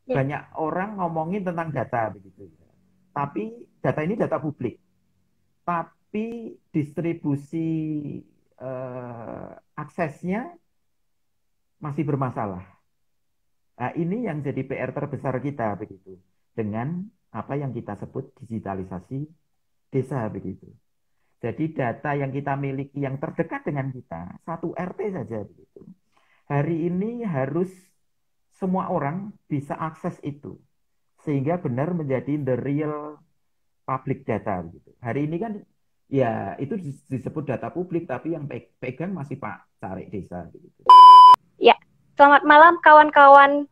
Ya. banyak orang ngomongin tentang data begitu. Tapi data ini data publik. Tapi distribusi aksesnya masih bermasalah. Nah, ini yang jadi PR terbesar kita begitu. Dengan apa yang kita sebut digitalisasi desa begitu. Jadi data yang kita miliki yang terdekat dengan kita, satu RT saja begitu. Hari ini harus semua orang bisa akses itu. Sehingga benar menjadi the real public data begitu. Hari ini kan ya itu disebut data publik tapi yang pegang masih Pak Carik Desa begitu. Ya, selamat malam kawan-kawan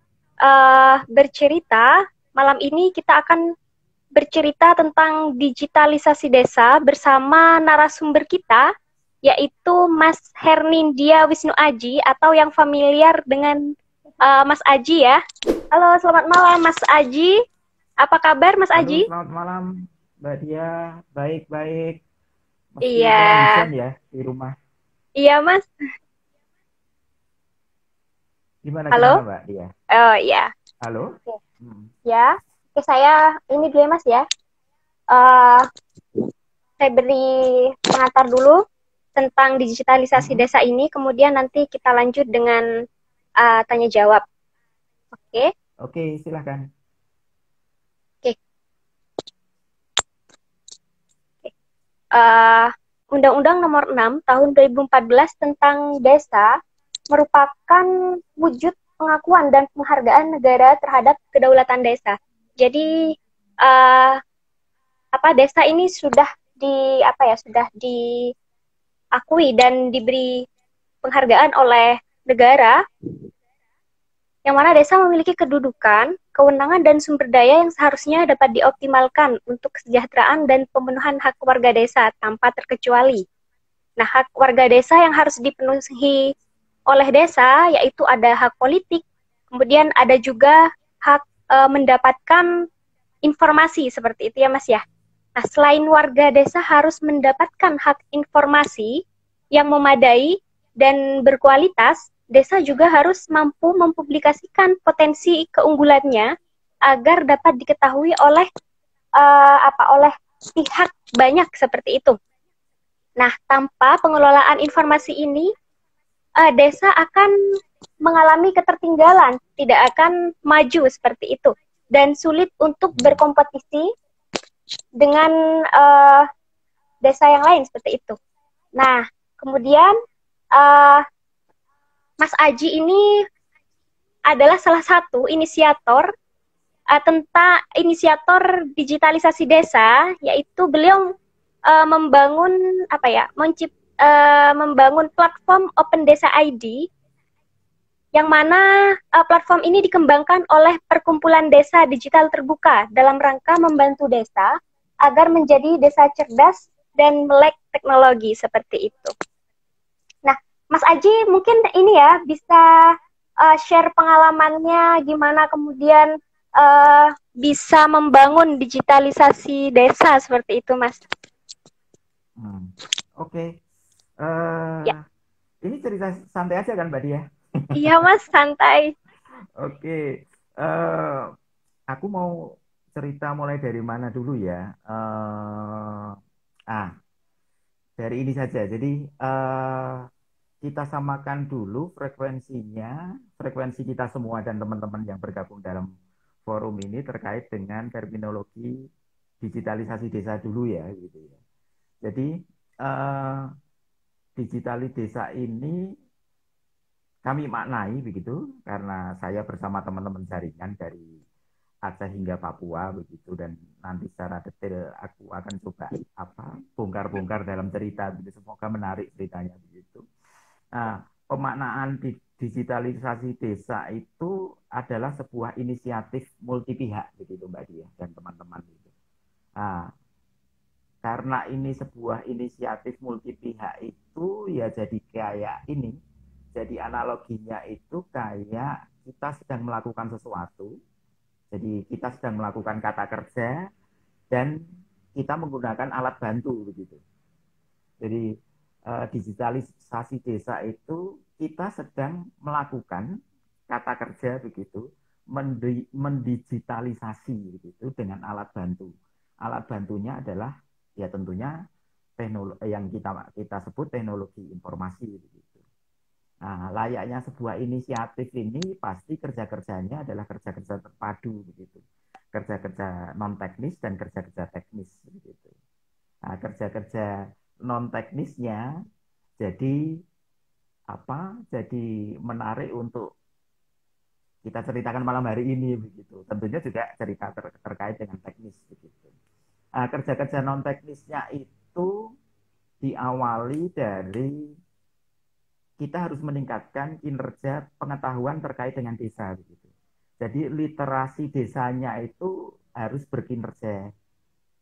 bercerita. Malam ini kita akan bercerita tentang digitalisasi desa bersama narasumber kita, yaitu Mas Hernindia Wisnu Aji atau yang familiar dengan Mas Aji ya. Halo, selamat malam Mas Aji. Apa kabar Mas Halo, Aji? selamat malam Mbak Dia. Baik-baik. Meski Iya, memang hujan ya di rumah. iya Mas. Gimana Halo? gimana Mbak Dia? Oh iya. Halo? Oke. Hmm. Ya, oke saya ini dulu ya Mas ya. Eh, saya beri pengantar dulu tentang digitalisasi Mm-mm. desa ini, kemudian nanti kita lanjut dengan tanya jawab. Oke, Oke, silakan. oke. Eh, Undang-Undang Nomor 6 Tahun 2014 tentang Desa merupakan wujud pengakuan dan penghargaan negara terhadap kedaulatan desa. Jadi eh, apa desa ini sudah sudah diakui dan diberi penghargaan oleh negara, yang mana desa memiliki kedudukan, kewenangan, dan sumber daya yang seharusnya dapat dioptimalkan untuk kesejahteraan dan pemenuhan hak warga desa tanpa terkecuali. Nah, hak warga desa yang harus dipenuhi oleh desa yaitu ada hak politik, kemudian ada juga hak mendapatkan informasi seperti itu ya Mas ya. Nah, selain warga desa harus mendapatkan hak informasi yang memadai dan berkualitas, desa juga harus mampu mempublikasikan potensi keunggulannya agar dapat diketahui oleh oleh pihak banyak seperti itu. Nah, tanpa pengelolaan informasi ini, desa akan mengalami ketertinggalan, tidak akan maju seperti itu, dan sulit untuk Hmm. berkompetisi dengan desa yang lain seperti itu. Nah, kemudian uh, Mas Aji ini adalah salah satu inisiator digitalisasi desa, yaitu beliau membangun membangun platform Open Desa ID, yang mana platform ini dikembangkan oleh Perkumpulan Desa Digital Terbuka dalam rangka membantu desa agar menjadi desa cerdas dan melek teknologi seperti itu. Nah, Mas Aji mungkin ini ya bisa share pengalamannya gimana kemudian bisa membangun digitalisasi desa seperti itu, Mas. Hmm. Oke. Eh, Ya, ini cerita santai aja kan Mbak Dia? iya Mas, santai. Oke. Eh, aku mau cerita mulai dari mana dulu ya? Ah, dari ini saja. Jadi kita samakan dulu frekuensinya, frekuensi kita semua dan teman-teman yang bergabung dalam forum ini terkait dengan terminologi digitalisasi desa dulu ya, gitu ya. Jadi eh, digitalisasi desa ini kami maknai begitu karena saya bersama teman-teman jaringan dari Aceh hingga Papua begitu dan nanti secara detail aku akan coba apa bongkar-bongkar dalam cerita begitu semoga menarik ceritanya begitu. Nah, pemaknaan digitalisasi desa itu adalah sebuah inisiatif multi pihak begitu Mbak Dia dan teman-teman itu. Nah, karena ini sebuah inisiatif multi pihak itu ya jadi kayak ini. Jadi analoginya itu kayak kita sedang melakukan sesuatu. Jadi kita sedang melakukan kata kerja dan kita menggunakan alat bantu begitu. Jadi digitalisasi desa itu kita sedang melakukan kata kerja begitu mendigitalisasi gitu dengan alat bantu. Alat bantunya adalah ya tentunya teknologi yang kita sebut teknologi informasi gitu. Nah, layaknya sebuah inisiatif ini pasti kerja-kerjanya adalah kerja-kerja terpadu begitu. Kerja-kerja non teknis dan kerja-kerja teknis begitu. Nah, kerja-kerja non teknisnya jadi apa? Jadi menarik untuk kita ceritakan malam hari ini begitu. Tentunya juga cerita terkait dengan teknis begitu. Nah, kerja-kerja non teknisnya itu diawali dari kita harus meningkatkan kinerja pengetahuan terkait dengan desa begitu. Jadi literasi desanya itu harus berkinerja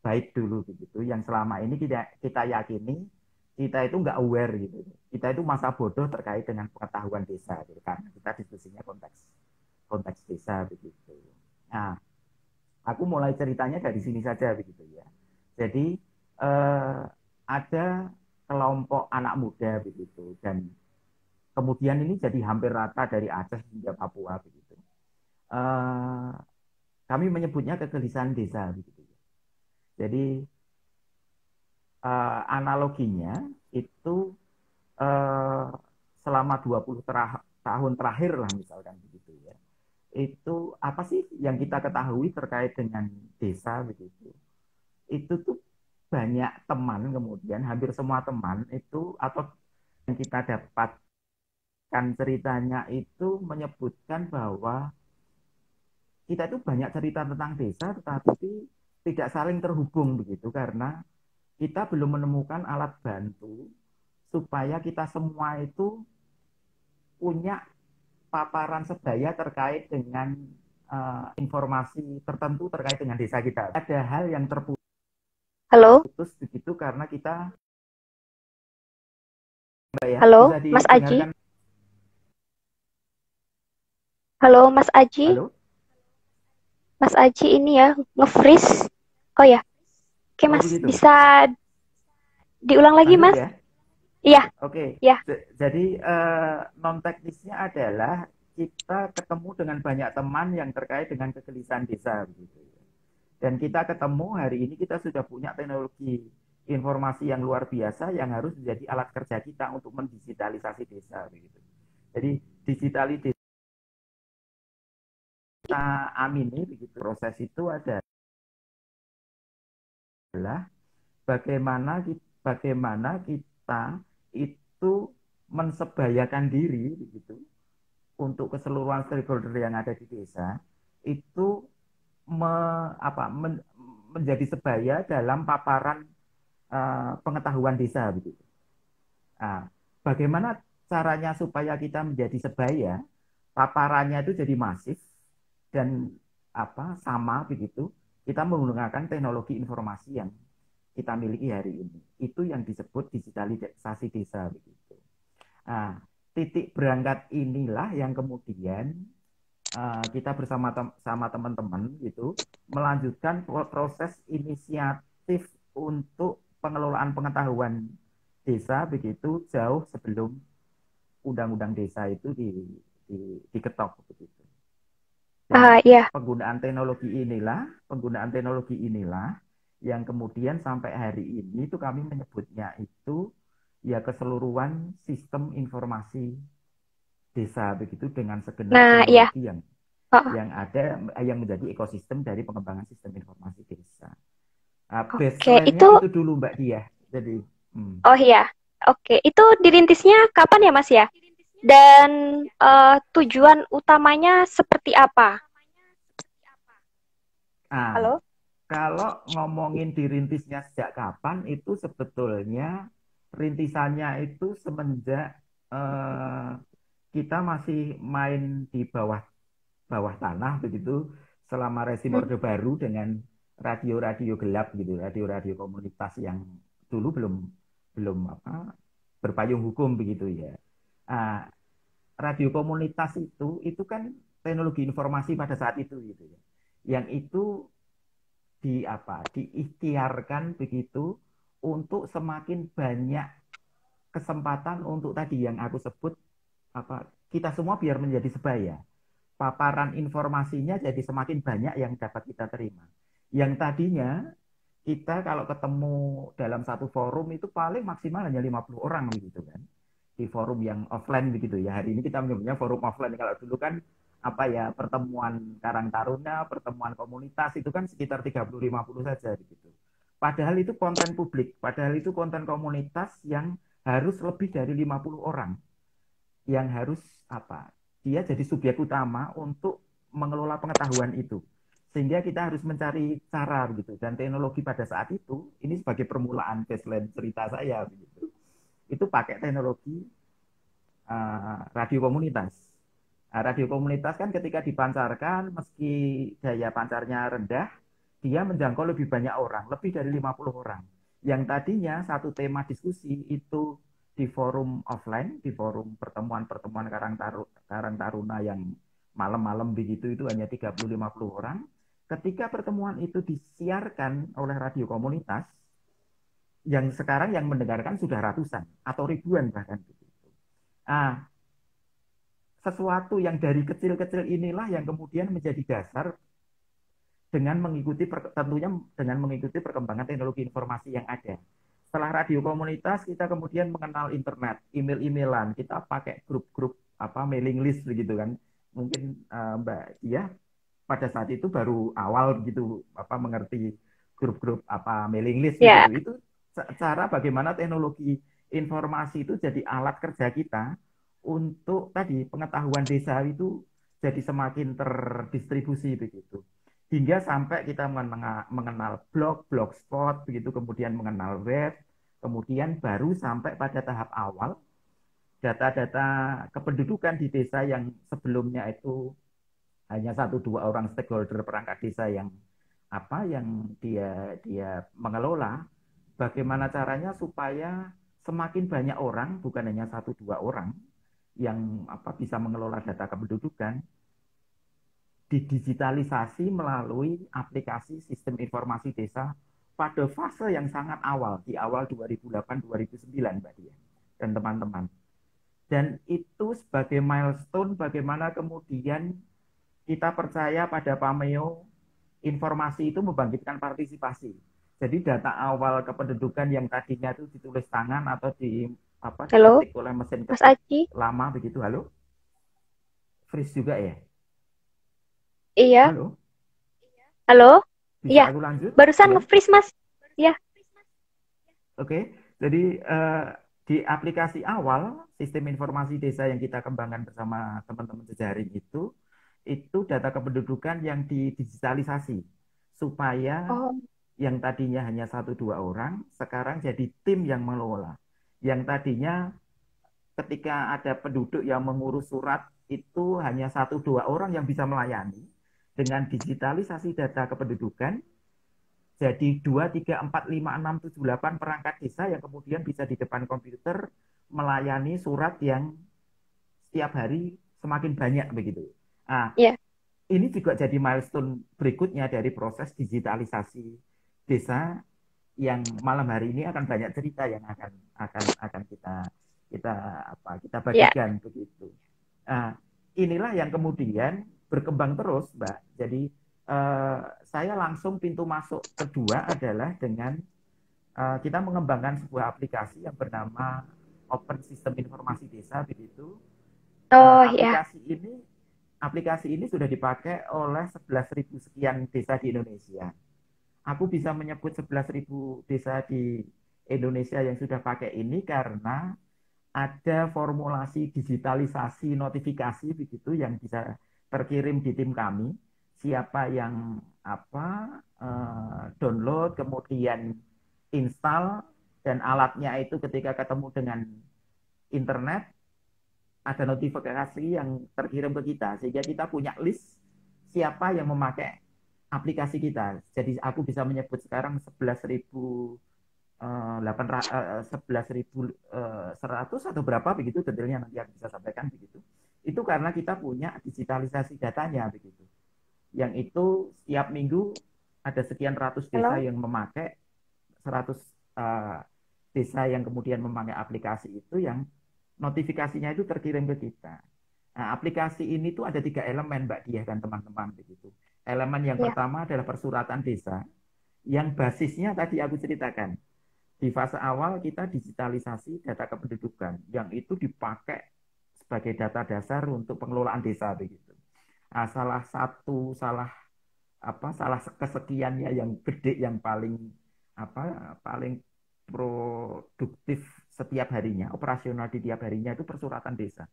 baik dulu begitu. Yang selama ini kita yakini kita itu nggak aware gitu. Kita itu masa bodoh terkait dengan pengetahuan desa gitu. Karena kita diskusinya konteks konteks desa begitu. Nah, aku mulai ceritanya dari sini saja begitu ya. Jadi ada kelompok anak muda begitu dan kemudian ini jadi hampir rata dari Aceh hingga Papua begitu. Eh, Kami menyebutnya kegelisahan desa begitu. Jadi analoginya itu eh, selama 20 tahun terakhir lah misalkan begitu ya. Itu apa sih yang kita ketahui terkait dengan desa begitu. Itu tuh banyak teman kemudian hampir semua teman itu atau yang kita dapatkan ceritanya itu menyebutkan bahwa kita itu banyak cerita tentang desa tetapi tidak saling terhubung begitu karena kita belum menemukan alat bantu supaya kita semua itu punya paparan sebaya terkait dengan informasi tertentu terkait dengan desa kita. Ada hal yang terputus Halo, begitu karena kita, Mbak ya, halo, bisa Mas Aji. didengarkan. Halo, Mas Aji. Halo? Mas Aji ini ya, nge-freeze. Oh ya, oke Oh Mas, begitu. bisa diulang lagi Lanjut Mas? ya. Iya, Oke. iya. Jadi non teknisnya adalah kita ketemu dengan banyak teman yang terkait dengan kegelisahan desa begitu. Dan kita ketemu hari ini kita sudah punya teknologi informasi yang luar biasa yang harus menjadi alat kerja kita untuk mendigitalisasi desa begitu. Jadi digitalisasi kita amini begitu. Proses itu adalah bagaimana kita itu mensebayakan diri begitu untuk keseluruhan stakeholder yang ada di desa itu me, menjadi sebaya dalam paparan pengetahuan desa begitu. Nah, bagaimana caranya supaya kita menjadi sebaya, paparannya itu jadi masif dan sama begitu. Kita menggunakan teknologi informasi yang kita miliki hari ini. Itu yang disebut digitalisasi desa begitu. Nah, titik berangkat inilah yang kemudian kita bersama sama teman-teman gitu melanjutkan proses inisiatif untuk pengelolaan pengetahuan desa begitu jauh sebelum undang-undang desa itu diketok begitu. Dan Iya. penggunaan teknologi inilah yang kemudian sampai hari ini itu kami menyebutnya itu ya keseluruhan sistem informasi desa begitu dengan segenap Nah, iya. teknologi Oh, yang ada yang menjadi ekosistem dari pengembangan sistem informasi desa. oke, Baseline-nya itu, itu dulu Mbak Dia. Jadi, oh iya. Oke, itu dirintisnya kapan ya Mas ya? Dan tujuan utamanya seperti apa? ah, Halo? kalau ngomongin dirintisnya sejak kapan, itu sebetulnya rintisannya itu semenjak eh, kita masih main di bawah bawah tanah begitu selama rezim Hmm. Orde Baru dengan radio-radio gelap gitu, radio-radio komunitas yang dulu belum belum berpayung hukum begitu ya. Ah, radio komunitas itu kan teknologi informasi pada saat itu gitu ya. Yang itu diikhtiarkan begitu untuk semakin banyak kesempatan untuk tadi yang aku sebut kita semua biar menjadi sebaya paparan informasinya jadi semakin banyak yang dapat kita terima. Yang tadinya kita kalau ketemu dalam satu forum itu paling maksimal hanya 50 orang begitu kan. Di forum yang offline begitu ya. Hari ini kita menyebutnya forum offline. Kalau dulu kan apa ya, pertemuan Karang Taruna, pertemuan komunitas itu kan sekitar 30-50 saja begitu. Padahal itu konten publik, padahal itu konten komunitas yang harus lebih dari 50 orang yang harus apa? Dia jadi subjek utama untuk mengelola pengetahuan itu. Sehingga kita harus mencari cara begitu. Dan teknologi pada saat itu, ini sebagai permulaan baseline cerita saya begitu. Itu pakai teknologi radio komunitas. Radio komunitas kan ketika dipancarkan, meski daya pancarnya rendah, dia menjangkau lebih banyak orang, lebih dari 50 orang. Yang tadinya satu tema diskusi itu di forum offline, di forum pertemuan-pertemuan Karang Taruna yang malam-malam begitu itu hanya 30-50 orang. Ketika pertemuan itu disiarkan oleh radio komunitas, yang sekarang yang mendengarkan sudah ratusan atau ribuan bahkan begitu. Ah, sesuatu yang dari kecil-kecil inilah yang kemudian menjadi dasar dengan mengikuti tentunya dengan mengikuti perkembangan teknologi informasi yang ada. Setelah radio komunitas, kita kemudian mengenal internet, email-emailan, kita pakai grup-grup apa mailing list begitu kan. Mungkin Mbak Dia pada saat itu baru awal begitu apa mengerti grup-grup apa mailing list Ya, begitu. Itu cara bagaimana teknologi informasi itu jadi alat kerja kita untuk tadi pengetahuan desa itu jadi semakin terdistribusi begitu. Hingga sampai kita mengenal blog, blogspot, begitu kemudian mengenal web, kemudian baru sampai pada tahap awal data-data kependudukan di desa yang sebelumnya itu hanya satu dua orang stakeholder perangkat desa yang apa yang dia mengelola, bagaimana caranya supaya semakin banyak orang, bukan hanya satu dua orang yang apa bisa mengelola data kependudukan, didigitalisasi melalui aplikasi sistem informasi desa pada fase yang sangat awal, di awal 2008-2009 Mbak Dia dan teman-teman. Dan itu sebagai milestone bagaimana kemudian kita percaya pada Pameo, informasi itu membangkitkan partisipasi. Jadi data awal kependudukan yang tadinya itu ditulis tangan atau di apa halo, diketik oleh mesin Mas ketik Aji. lama begitu. Halo, freeze juga ya. Iya, Halo, halo. bisa Iya, aku lanjut? barusan Halo. nge-freeze, Mas. Iya. Oke, jadi di aplikasi awal sistem informasi desa yang kita kembangkan bersama teman-teman jejaring itu data kependudukan yang didigitalisasi supaya Oh, yang tadinya hanya satu dua orang sekarang jadi tim yang mengelola. Yang tadinya ketika ada penduduk yang mengurus surat itu hanya satu dua orang yang bisa melayani, dengan digitalisasi data kependudukan jadi 2, 3, 4, 5, 6, 7, 8 perangkat desa yang kemudian bisa di depan komputer melayani surat yang setiap hari semakin banyak begitu. Nah, iya. ini juga jadi milestone berikutnya dari proses digitalisasi desa yang malam hari ini akan banyak cerita yang akan kita kita Iya. bagikan begitu. Nah, inilah yang kemudian berkembang terus, Mbak. Jadi saya langsung pintu masuk kedua adalah dengan kita mengembangkan sebuah aplikasi yang bernama Open Sistem Informasi Desa begitu. Oh, ya. Aplikasi ini sudah dipakai oleh 11.000 sekian desa di Indonesia. Aku bisa menyebut 11.000 desa di Indonesia yang sudah pakai ini karena ada formulasi digitalisasi notifikasi begitu yang bisa terkirim di tim kami. Siapa yang download kemudian install dan alatnya itu ketika ketemu dengan internet ada notifikasi yang terkirim ke kita sehingga kita punya list siapa yang memakai aplikasi kita. Jadi aku bisa menyebut sekarang 11.100 atau berapa begitu detailnya nanti aku bisa sampaikan begitu. Itu karena kita punya digitalisasi datanya begitu. Yang itu setiap minggu ada sekian ratus desa Halo. yang memakai 100 desa yang kemudian memakai aplikasi itu yang notifikasinya itu terkirim ke kita. Nah, aplikasi ini tuh ada 3 elemen, Mbak Diah dan teman-teman begitu. Elemen yang Ya, pertama adalah persuratan desa, yang basisnya tadi aku ceritakan. Di fase awal kita digitalisasi data kependudukan, yang itu dipakai sebagai data dasar untuk pengelolaan desa begitu. Nah, salah kesekiannya yang gede, yang paling produktif setiap harinya, operasional di tiap harinya itu persuratan desa.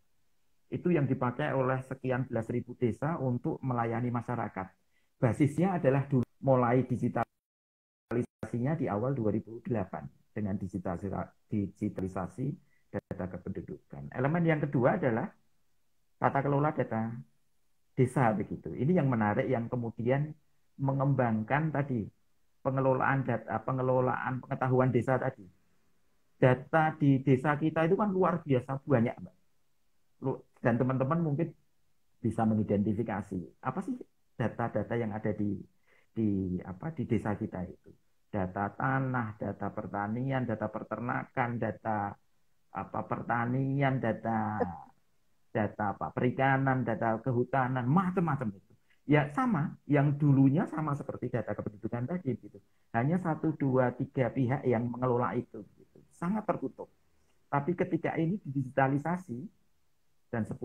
Itu yang dipakai oleh sekian belas ribu desa untuk melayani masyarakat. Basisnya adalah dulu mulai digitalisasinya di awal 2008 dengan digitalisasi data kependudukan. Elemen yang kedua adalah tata kelola data desa begitu. Ini yang menarik, yang kemudian mengembangkan tadi pengelolaan data, pengelolaan pengetahuan desa tadi. Data di desa kita itu kan luar biasa banyak, Mbak. Dan teman-teman mungkin bisa mengidentifikasi apa sih data-data yang ada di desa kita itu. Data tanah, data pertanian, data peternakan, data pertanian, data data perikanan, data kehutanan, macam-macam itu. Ya sama, yang dulunya sama seperti data kependudukan tadi gitu. Hanya satu, dua, tiga pihak yang mengelola itu gitu. Sangat tertutup. Tapi ketika ini digitalisasi dan 10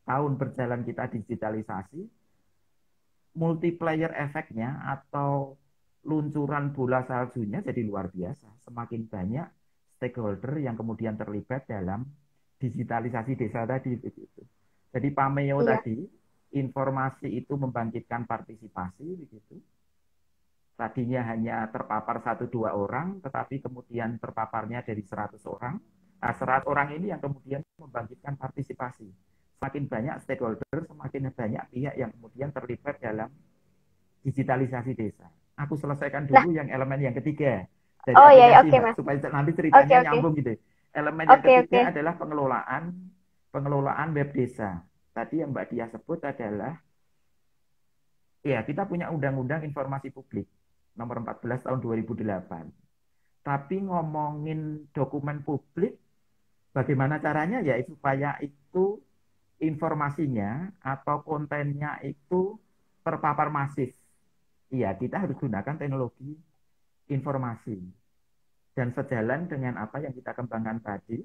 tahun berjalan kita digitalisasi, multiplier efeknya atau luncuran bola saljunya jadi luar biasa. Semakin banyak stakeholder yang kemudian terlibat dalam digitalisasi desa tadi begitu. Jadi Pameo iya. tadi, informasi itu membangkitkan partisipasi begitu. Tadinya hanya terpapar 1-2 orang, tetapi kemudian terpaparnya dari 100 orang. Nah, 100 orang ini yang kemudian membangkitkan partisipasi. Semakin banyak stakeholder, semakin banyak pihak yang kemudian terlibat dalam digitalisasi desa. Aku selesaikan Nah, dulu yang elemen yang ketiga dari oh ya, ya, aplikasi, oke, Mbak, Mas. supaya nanti Oke, ceritanya oke. nyambung gitu. Elemen yang Oke, oke. ketiga adalah pengelolaan pengelolaan web desa. Tadi yang Mbak Dia sebut adalah, ya, kita punya Undang-Undang Informasi Publik nomor 14 tahun 2008. Tapi ngomongin dokumen publik, bagaimana caranya ya supaya itu informasinya atau kontennya itu terpapar masif. Iya, kita harus gunakan teknologi informasi. Dan sejalan dengan apa yang kita kembangkan tadi,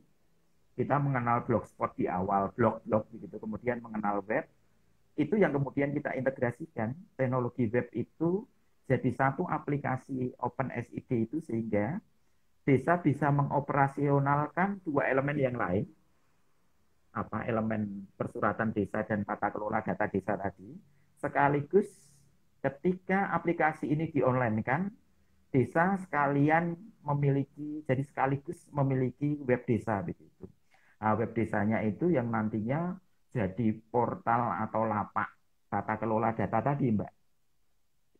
kita mengenal blogspot di awal, blog-blog begitu, kemudian mengenal web, itu yang kemudian kita integrasikan teknologi web itu jadi satu aplikasi OpenSID itu, sehingga desa bisa mengoperasionalkan 2 elemen yang lain, elemen persuratan desa dan tata kelola data desa tadi, sekaligus ketika aplikasi ini di-online kan, desa sekalian sekaligus memiliki web desa begitu. Nah, web desanya itu yang nantinya jadi portal atau lapak tata kelola data tadi, Mbak.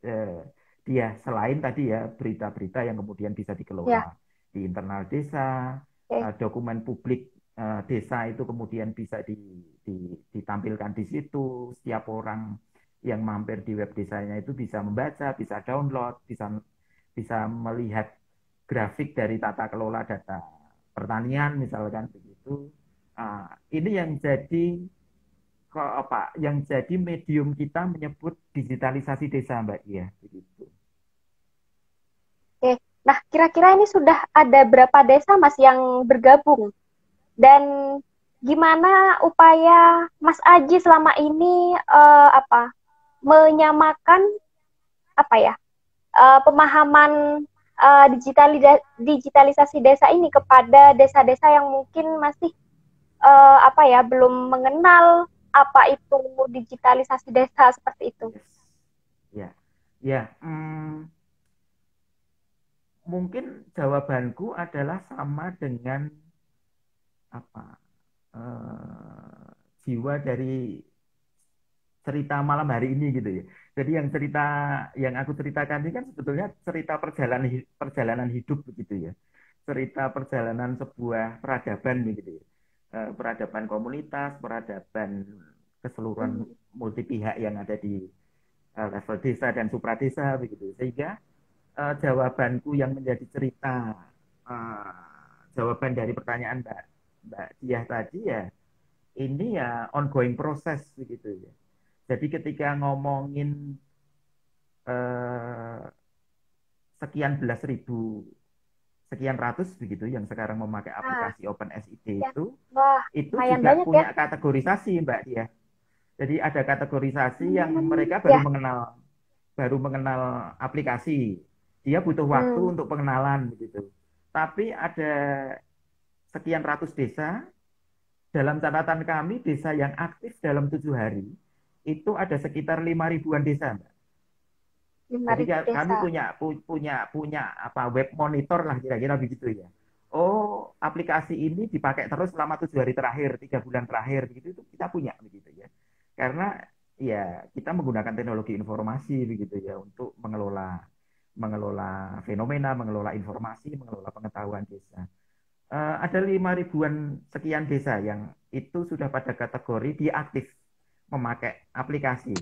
Eh, Dia selain tadi ya berita-berita yang kemudian bisa dikelola Ya, di internal desa, oke. dokumen publik desa itu kemudian bisa ditampilkan di situ. Setiap orang yang mampir di web desanya itu bisa membaca, bisa download, bisa bisa melihat grafik dari tata kelola data pertanian misalkan begitu. Ini yang jadi yang jadi medium kita menyebut digitalisasi desa, Mbak. Iya, begitu. Oke. Nah, kira-kira ini sudah ada berapa desa, Mas, yang bergabung? Dan gimana upaya Mas Aji selama ini menyamakan apa ya pemahaman digitalisasi desa ini kepada desa-desa yang mungkin masih belum mengenal apa itu digitalisasi desa seperti itu. Yes. Ya, ya. Mungkin jawabanku adalah sama dengan apa eh, jiwa dari cerita malam hari ini gitu ya. Jadi yang aku ceritakan ini kan sebetulnya cerita perjalanan hidup begitu ya. Cerita perjalanan sebuah peradaban begitu ya. Peradaban komunitas, peradaban keseluruhan Hmm. multi pihak yang ada di level desa dan supradesa begitu. Sehingga jawabanku yang menjadi jawaban dari pertanyaan Mbak Mbak Diah tadi ya, ini ya ongoing proses begitu ya. Jadi ketika ngomongin eh, sekian belas ribu, sekian ratus begitu yang sekarang memakai Nah, aplikasi OpenSID ya. Wah, itu lumayan juga banyak ya. punya kategorisasi Mbak dia. Jadi ada kategorisasi yang mereka Ya. baru mengenal aplikasi. Dia butuh waktu Hmm. untuk pengenalan begitu. Tapi ada sekian ratus desa, dalam catatan kami desa yang aktif dalam 7 hari itu ada sekitar 5 ribuan desa, Mbak. lima Jadi ribu kami desa. punya apa web monitor lah kira-kira begitu ya. Oh, aplikasi ini dipakai terus selama 7 hari terakhir, 3 bulan terakhir, begitu itu kita punya begitu ya. Karena ya kita menggunakan teknologi informasi begitu ya untuk mengelola mengelola fenomena, mengelola informasi, mengelola pengetahuan desa. Ada 5 ribuan sekian desa yang itu sudah pada kategori dia aktif memakai aplikasi.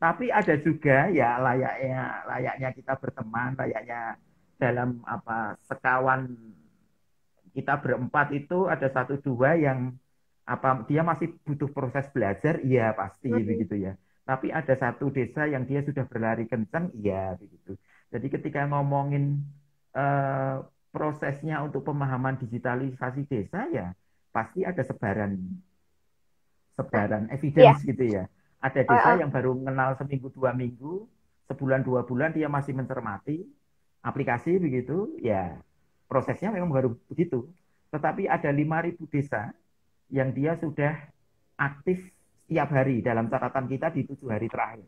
Tapi ada juga ya layaknya layaknya kita berteman, layaknya dalam apa sekawan kita berempat itu ada satu dua yang apa dia masih butuh proses belajar, iya pasti Hmm. begitu ya. Tapi ada satu desa yang dia sudah berlari kencang, iya begitu. Jadi ketika ngomongin eh, prosesnya untuk pemahaman digitalisasi desa ya pasti ada sebaran Nah, sebaran iya. evidence gitu ya. Ada Oh, desa oh. yang baru mengenal seminggu 2 minggu, sebulan 2 bulan dia masih mencermati aplikasi begitu, ya prosesnya memang baru begitu. Tetapi ada 5.000 desa yang dia sudah aktif setiap hari dalam catatan kita di 7 hari terakhir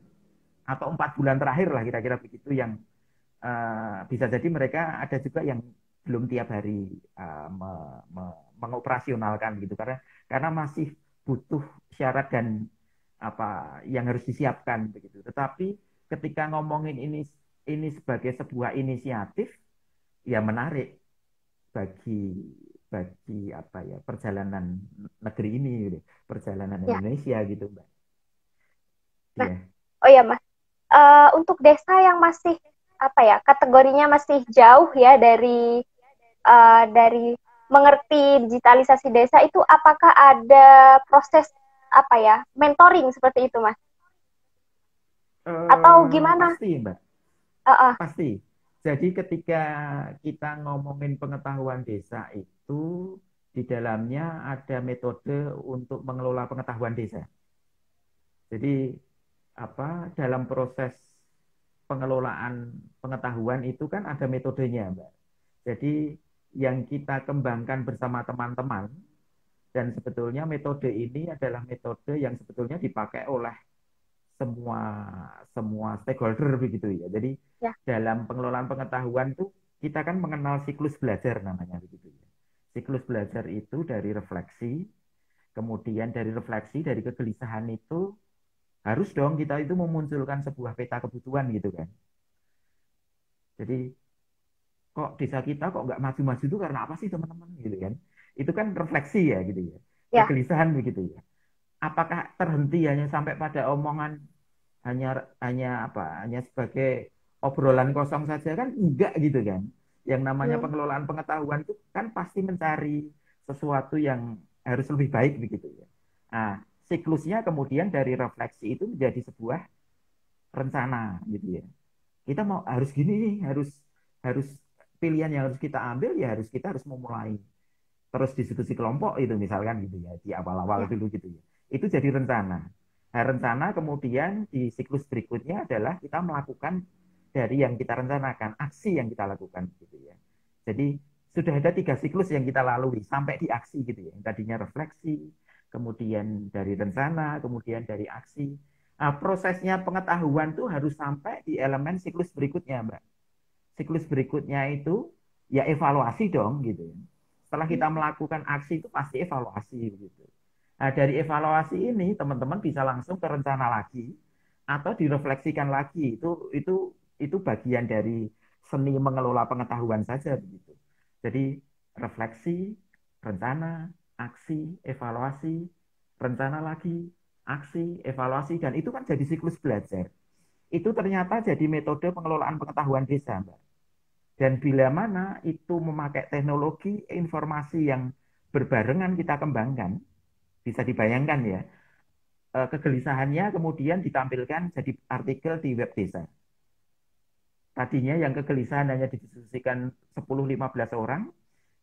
atau 4 bulan terakhir lah kira-kira begitu yang bisa jadi mereka ada juga yang belum tiap hari mengoperasionalkan gitu karena masih butuh syarat dan apa yang harus disiapkan begitu. Tetapi ketika ngomongin ini sebagai sebuah inisiatif ya menarik bagi bagi apa ya perjalanan negeri ini gitu. Perjalanan Ya. Indonesia gitu Mbak. Nah, Iya. oh ya Mas. Untuk desa yang masih apa ya kategorinya masih jauh ya dari mengerti digitalisasi desa itu apakah ada proses apa ya mentoring seperti itu Mas atau gimana? Pasti Mbak. Uh, uh, Pasti. Jadi ketika kita ngomongin pengetahuan desa itu di dalamnya ada metode untuk mengelola pengetahuan desa. Jadi apa dalam proses pengelolaan pengetahuan itu kan ada metodenya, Mbak. Jadi yang kita kembangkan bersama teman-teman dan sebetulnya metode ini adalah metode yang sebetulnya dipakai oleh semua semua stakeholder begitu ya. Jadi ya, dalam pengelolaan pengetahuan tuh kita kan mengenal siklus belajar namanya begitu ya. Siklus belajar itu dari refleksi, kemudian dari refleksi dari kegelisahan itu harus dong kita itu memunculkan sebuah peta kebutuhan gitu kan. Jadi kok desa kita kok nggak maju-maju itu karena apa sih teman-teman gitu kan? Itu kan refleksi ya gitu ya. ya, Kegelisahan begitu ya. Apakah terhenti hanya sampai pada omongan hanya hanya apa hanya sebagai obrolan kosong saja kan enggak gitu kan yang namanya hmm, pengelolaan pengetahuan itu kan pasti mencari sesuatu yang harus lebih baik begitu ya nah siklusnya kemudian dari refleksi itu menjadi sebuah rencana gitu ya kita mau harus gini nih harus harus pilihan yang harus kita ambil ya kita harus memulai terus diskusi kelompok itu misalkan gitu ya di awal-awal ya, dulu gitu ya itu jadi rencana. Nah, rencana kemudian di siklus berikutnya adalah kita melakukan dari yang kita rencanakan aksi yang kita lakukan gitu ya jadi sudah ada 3 siklus yang kita lalui sampai di aksi gitu ya yang tadinya refleksi kemudian dari rencana kemudian dari aksi nah, prosesnya pengetahuan tuh harus sampai di elemen siklus berikutnya Mbak siklus berikutnya itu ya evaluasi dong gitu ya. Setelah kita hmm, melakukan aksi itu pasti evaluasi gitu. Nah, dari evaluasi ini teman-teman bisa langsung ke rencana lagi atau direfleksikan lagi. Itu bagian dari seni mengelola pengetahuan saja begitu. Jadi refleksi, rencana, aksi, evaluasi, rencana lagi, aksi, evaluasi dan itu kan jadi siklus belajar. Itu ternyata jadi metode pengelolaan pengetahuan desa, Mbak. Dan bila mana itu memakai teknologi informasi yang berbarengan kita kembangkan, Bisa dibayangkan ya, kegelisahannya kemudian ditampilkan jadi artikel di web desa. Tadinya yang kegelisahan hanya didiskusikan 10-15 orang,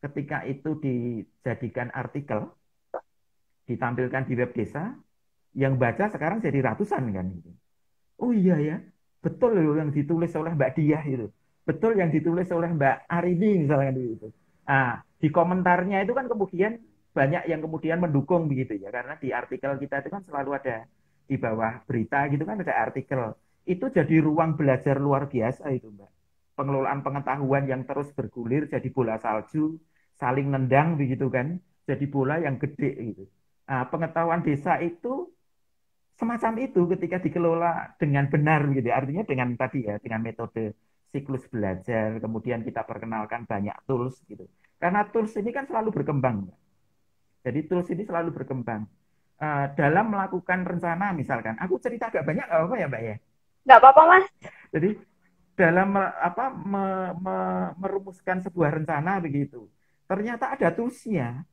ketika itu dijadikan artikel, ditampilkan di web desa, yang baca sekarang jadi ratusan kan gitu. Oh iya ya, betul loh yang ditulis oleh Mbak Diah itu. Betul yang ditulis oleh Mbak Arini misalnya gitu. Nah, di komentarnya itu kan kemudian banyak yang kemudian mendukung begitu ya. Karena di artikel kita itu kan selalu ada di bawah berita gitu kan ada artikel. Itu jadi ruang belajar luar biasa itu Mbak. Pengelolaan pengetahuan yang terus bergulir jadi bola salju, saling nendang begitu kan. Jadi bola yang gede gitu. Nah, pengetahuan desa itu semacam itu ketika dikelola dengan benar gitu. Artinya dengan tadi ya, dengan metode siklus belajar, kemudian kita perkenalkan banyak tools gitu. Karena tools ini kan selalu berkembang. Jadi tools ini selalu berkembang. Dalam melakukan rencana misalkan, aku cerita agak banyak nggak apa ya Mbak ya. Nggak apa-apa, Mas. Jadi dalam merumuskan sebuah rencana begitu, ternyata ada toolsnya.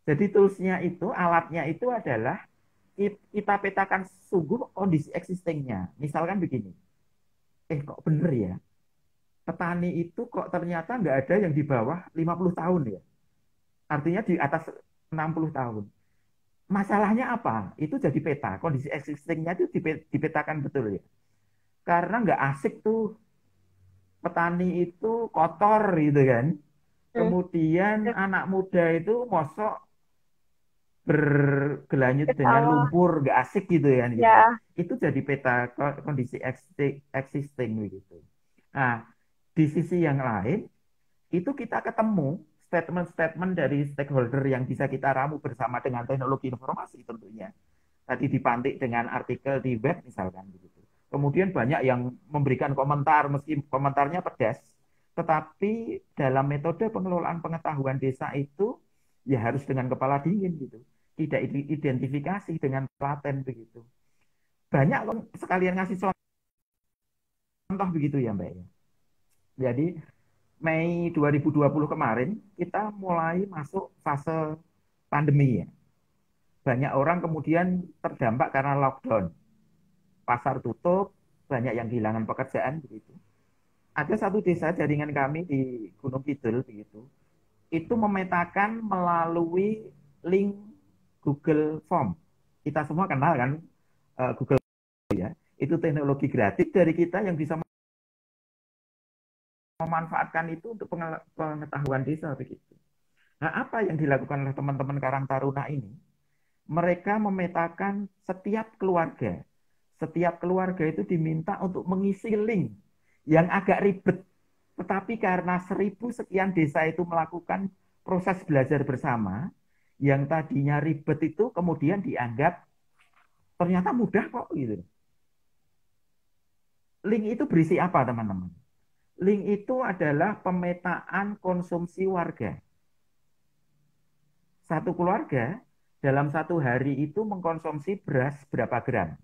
Jadi toolsnya itu, alatnya itu adalah kita petakan sungguh kondisi existingnya. Misalkan begini, kok bener ya, petani itu kok ternyata nggak ada yang di bawah 50 tahun ya. Artinya di atas 60 tahun. Masalahnya apa? Itu jadi peta. Kondisi existingnya itu dipetakan betul ya. Karena nggak asik tuh petani itu kotor gitu kan. Hmm. Kemudian anak muda itu mosok bergelanjut Ke dengan sawah. lumpur, gak asik gitu ya, gitu. Ya. Itu jadi peta kondisi existing begitu. Nah, di sisi yang lain, itu kita ketemu statement-statement dari stakeholder yang bisa kita ramu bersama dengan teknologi informasi tentunya. Tadi dipantik dengan artikel di web misalkan begitu. Kemudian banyak yang memberikan komentar, meski komentarnya pedas, tetapi dalam metode pengelolaan pengetahuan desa itu ya harus dengan kepala dingin gitu. Tidak identifikasi dengan telaten begitu. Banyak sekalian ngasih contoh begitu ya Mbak ya. Jadi Mei 2020 kemarin kita mulai masuk fase pandemi ya. Banyak orang kemudian terdampak karena lockdown. Pasar tutup, banyak yang kehilangan pekerjaan begitu. Ada satu desa jaringan kami di Gunung Kidul begitu. Itu memetakan melalui link Google Form. Kita semua kenal kan Google ya. Itu teknologi gratis dari kita yang bisa memanfaatkan itu untuk pengetahuan desa begitu. Nah, apa yang dilakukan oleh teman-teman Karang Taruna ini? Mereka memetakan setiap keluarga. Setiap keluarga itu diminta untuk mengisi link yang agak ribet. Tetapi karena 1.000 sekian desa itu melakukan proses belajar bersama, yang tadinya ribet itu kemudian dianggap ternyata mudah kok gitu. Link itu berisi apa teman-teman? Link itu adalah pemetaan konsumsi warga. Satu keluarga dalam satu hari itu mengkonsumsi beras berapa gram.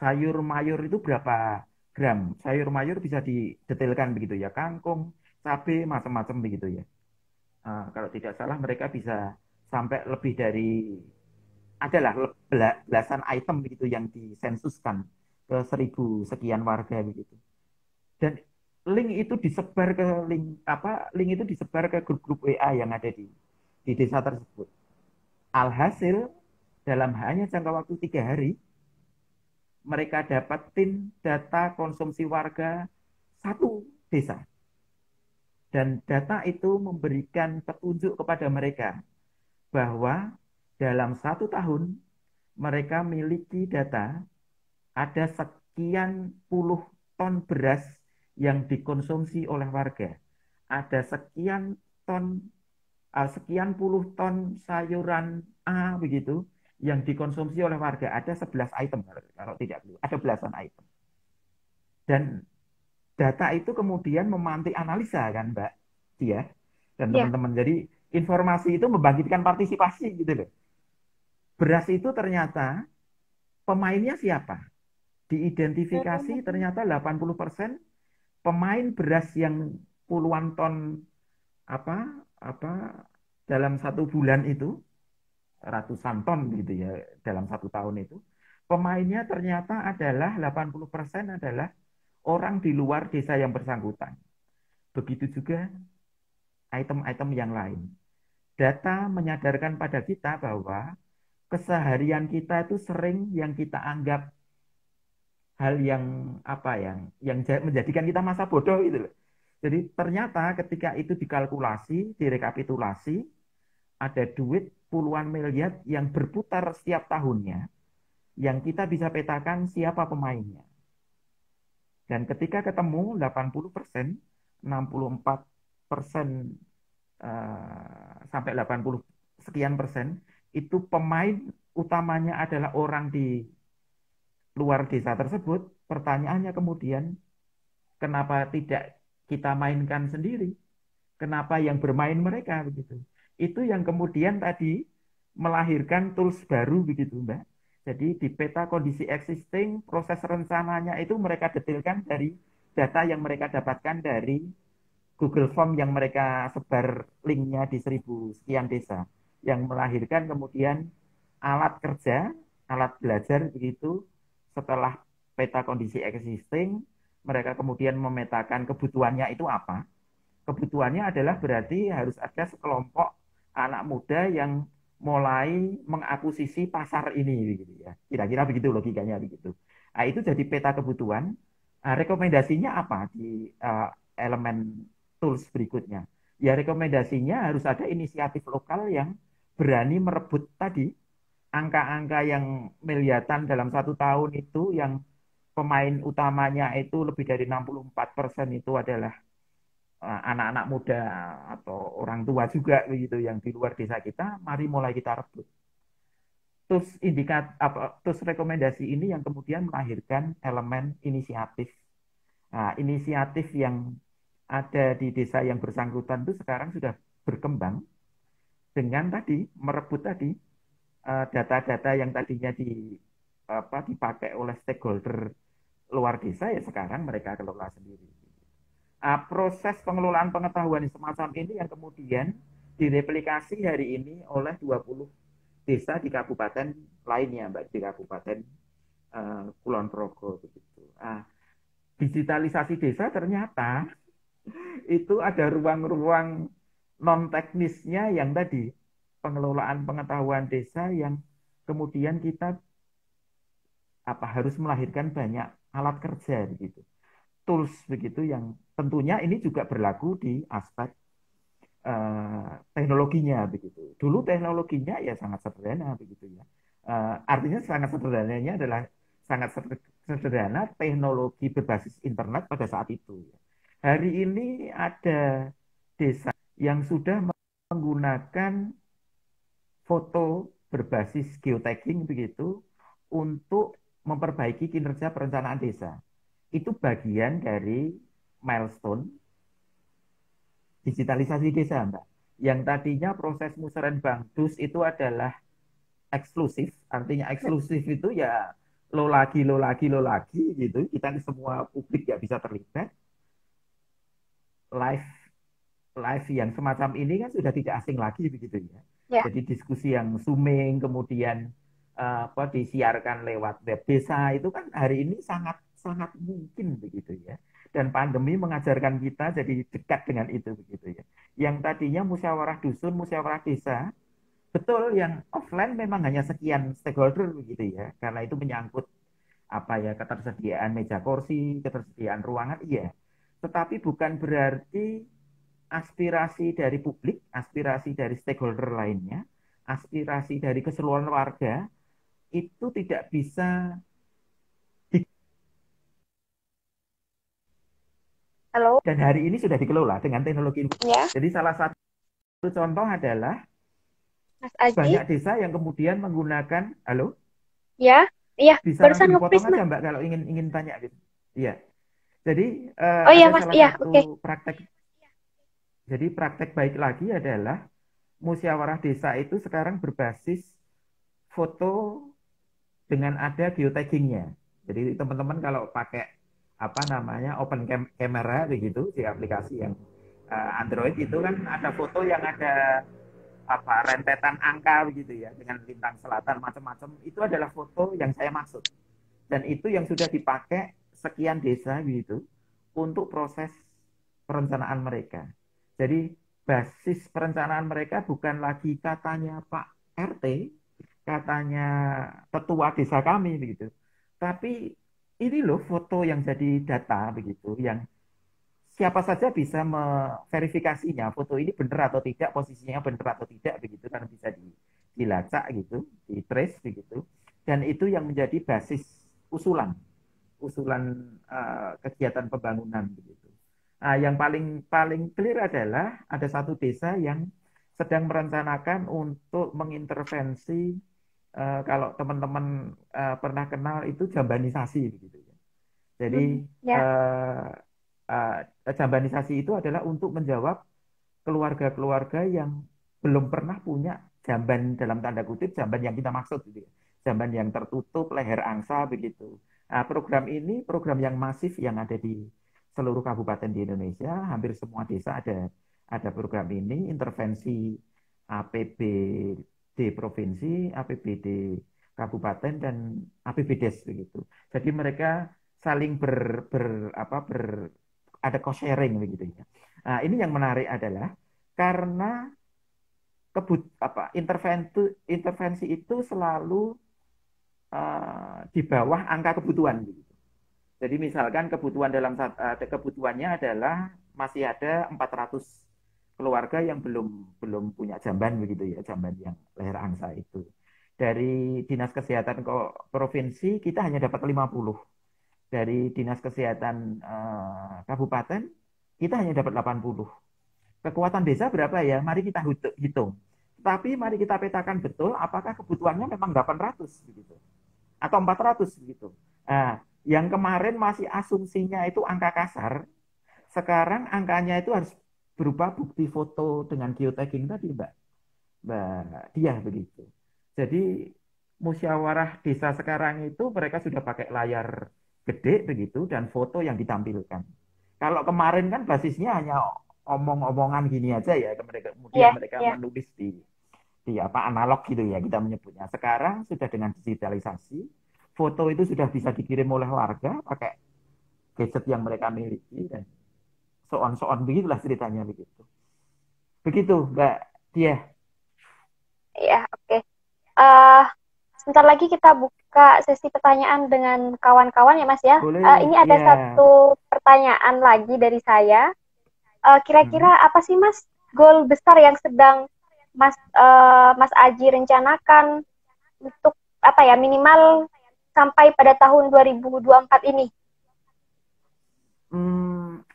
Sayur mayur itu berapa gram. Sayur mayur bisa didetailkan begitu ya. Kangkung, cabai, macam-macam begitu ya. Kalau tidak salah mereka bisa sampai lebih dari adalah belasan item begitu yang disensuskan ke 1.000 sekian warga begitu. Dan link itu disebar ke link itu disebar ke grup-grup WA yang ada di desa tersebut. Alhasil dalam hanya jangka waktu 3 hari mereka dapatin data konsumsi warga satu desa. Dan data itu memberikan petunjuk kepada mereka bahwa dalam 1 tahun mereka miliki data ada sekian puluh ton beras yang dikonsumsi oleh warga. Ada sekian puluh ton sayuran A begitu yang dikonsumsi oleh warga. Ada 11 item kalau tidak ada belasan item. Dan data itu kemudian memantik analisa kan Mbak Dia dan Ya. teman-teman. Jadi informasi itu membangkitkan partisipasi gitu loh. Beras itu ternyata pemainnya siapa? Diidentifikasi Hmm. ternyata 80% pemain beras yang puluhan ton apa apa dalam 1 bulan itu ratusan ton gitu ya dalam 1 tahun itu. Pemainnya ternyata adalah 80% adalah orang di luar desa yang bersangkutan. Begitu juga item-item yang lain. Data menyadarkan pada kita bahwa keseharian kita itu sering yang kita anggap hal yang apa yang menjadikan kita masa bodoh gitu loh. Jadi ternyata ketika itu dikalkulasi, direkapitulasi, ada duit puluhan miliar yang berputar setiap tahunnya, yang kita bisa petakan siapa pemainnya. Dan ketika ketemu 80%, 64% sampai 80 sekian persen, itu pemain utamanya adalah orang di luar desa tersebut. Pertanyaannya kemudian, kenapa tidak kita mainkan sendiri? Kenapa yang bermain mereka begitu? Itu yang kemudian tadi melahirkan tools baru begitu, Mbak. Jadi di peta kondisi existing, proses rencananya itu mereka detailkan dari data yang mereka dapatkan dari Google Form yang mereka sebar linknya di 1.000 sekian desa, yang melahirkan kemudian alat kerja, alat belajar begitu. Setelah peta kondisi existing, mereka kemudian memetakan kebutuhannya itu apa. Kebutuhannya adalah berarti harus ada sekelompok anak muda yang mulai mengakuisisi pasar ini gitu ya. Kira-kira begitu logikanya begitu. Nah, itu jadi peta kebutuhan. Nah, rekomendasinya apa di elemen tools berikutnya? Ya rekomendasinya harus ada inisiatif lokal yang berani merebut tadi angka-angka yang miliatan dalam 1 tahun itu, yang pemain utamanya itu lebih dari 64% itu adalah anak-anak muda atau orang tua juga begitu yang di luar desa kita. Mari mulai kita rebut. Terus terus rekomendasi ini yang kemudian melahirkan elemen inisiatif. Nah, inisiatif yang ada di desa yang bersangkutan itu sekarang sudah berkembang dengan tadi merebut tadi data-data yang tadinya dipakai oleh stakeholder luar desa, ya sekarang mereka kelola sendiri. Proses pengelolaan pengetahuan semacam ini yang kemudian direplikasi hari ini oleh 20 desa di kabupaten lainnya, Mbak, di Kabupaten Kulon Progo begitu. Digitalisasi desa ternyata itu ada ruang-ruang non teknisnya yang tadi pengelolaan pengetahuan desa, yang kemudian kita harus melahirkan banyak alat kerja begitu, tools begitu, yang tentunya ini juga berlaku di aspek teknologinya begitu. Dulu teknologinya ya sangat sederhana begitu ya. Artinya sangat sederhananya adalah sangat sederhana teknologi berbasis internet pada saat itu. Hari ini ada desa yang sudah menggunakan foto berbasis geotagging begitu untuk memperbaiki kinerja perencanaan desa. Itu bagian dari milestone digitalisasi desa, Mbak. Yang tadinya proses musrenbangdus itu adalah eksklusif, artinya eksklusif itu ya lo lagi gitu. Kita semua publik ya bisa terlibat. Live live yang semacam ini kan sudah tidak asing lagi begitu ya. Ya. Jadi diskusi yang zooming kemudian disiarkan lewat web desa itu kan hari ini sangat sangat mungkin begitu ya. Dan pandemi mengajarkan kita jadi dekat dengan itu begitu ya. Yang tadinya musyawarah dusun, musyawarah desa, betul yang offline memang hanya sekian stakeholder begitu ya. Karena itu menyangkut ketersediaan meja kursi, ketersediaan ruangan, iya. Tetapi bukan berarti aspirasi dari publik, aspirasi dari stakeholder lainnya, aspirasi dari keseluruhan warga itu tidak bisa Halo, dan hari ini sudah dikelola dengan teknologi. ya, Jadi salah satu contoh adalah Mas Aji. banyak desa yang kemudian menggunakan, halo, Ya, iya, bisa barusan langsung dipotong nge-freeze, aja Mas. Mbak kalau ingin ingin tanya gitu. Iya. Jadi Oh iya, ada Mas. salah Iya, satu oke. praktek. Jadi praktek baik lagi adalah musyawarah desa itu sekarang berbasis foto dengan ada geotaggingnya. Jadi teman-teman kalau pakai open camera begitu di aplikasi yang Android itu kan ada foto yang ada apa rentetan angka begitu ya dengan lintang selatan macam-macam itu adalah foto yang saya maksud dan itu yang sudah dipakai sekian desa gitu untuk proses perencanaan mereka. Jadi basis perencanaan mereka bukan lagi katanya Pak RT, katanya tetua desa kami begitu. Tapi ini loh foto yang jadi data begitu, yang siapa saja bisa memverifikasinya foto ini benar atau tidak, posisinya benar atau tidak begitu kan bisa dilacak gitu, di trace begitu. Dan itu yang menjadi basis usulan usulan kegiatan pembangunan begitu. Nah, yang paling paling clear adalah ada satu desa yang sedang merencanakan untuk mengintervensi kalau teman-teman pernah kenal itu jambanisasi begitu ya. Jadi Ya. uh, jambanisasi itu adalah untuk menjawab keluarga-keluarga yang belum pernah punya jamban dalam tanda kutip jamban yang kita maksud gitu ya. Jamban yang tertutup leher angsa begitu. Nah, program ini program yang masif yang ada di seluruh kabupaten di Indonesia, hampir semua desa ada program ini, intervensi APBD provinsi, APBD kabupaten dan APBDes begitu. Jadi mereka saling ada cost sharing begitu ya. Nah, ini yang menarik adalah karena intervensi intervensi itu selalu di bawah angka kebutuhan gitu. Jadi misalkan kebutuhannya adalah masih ada 400 keluarga yang belum punya jamban begitu ya, jamban yang leher angsa itu. Dari Dinas Kesehatan Provinsi kita hanya dapat 50. Dari Dinas Kesehatan Kabupaten kita hanya dapat 80. Kekuatan desa berapa ya? Mari kita hitung. Tapi mari kita petakan betul apakah kebutuhannya memang 800 begitu atau 400 begitu. Nah, yang kemarin masih asumsinya itu angka kasar, sekarang angkanya itu harus berupa bukti foto dengan geotagging tadi, Mbak Diah begitu. Jadi musyawarah desa sekarang itu mereka sudah pakai layar gede begitu dan foto yang ditampilkan. Kalau kemarin kan basisnya hanya omong-omongan gini aja ya, kemudian Iya, mereka iya. menulis di apa analog gitu ya kita menyebutnya. Sekarang sudah dengan digitalisasi, foto itu sudah bisa dikirim oleh warga pakai gadget yang mereka miliki dan so on begitulah ceritanya begitu. Begitu Mbak Dia. Iya, oke. Eh, Sebentar lagi kita buka sesi pertanyaan dengan kawan-kawan ya, Mas ya. Boleh Ini ada ya. satu pertanyaan lagi dari saya. Kira-kira Hmm. apa sih, Mas, goal besar yang sedang Mas Aji rencanakan untuk apa ya, minimal sampai pada tahun 2024 ini?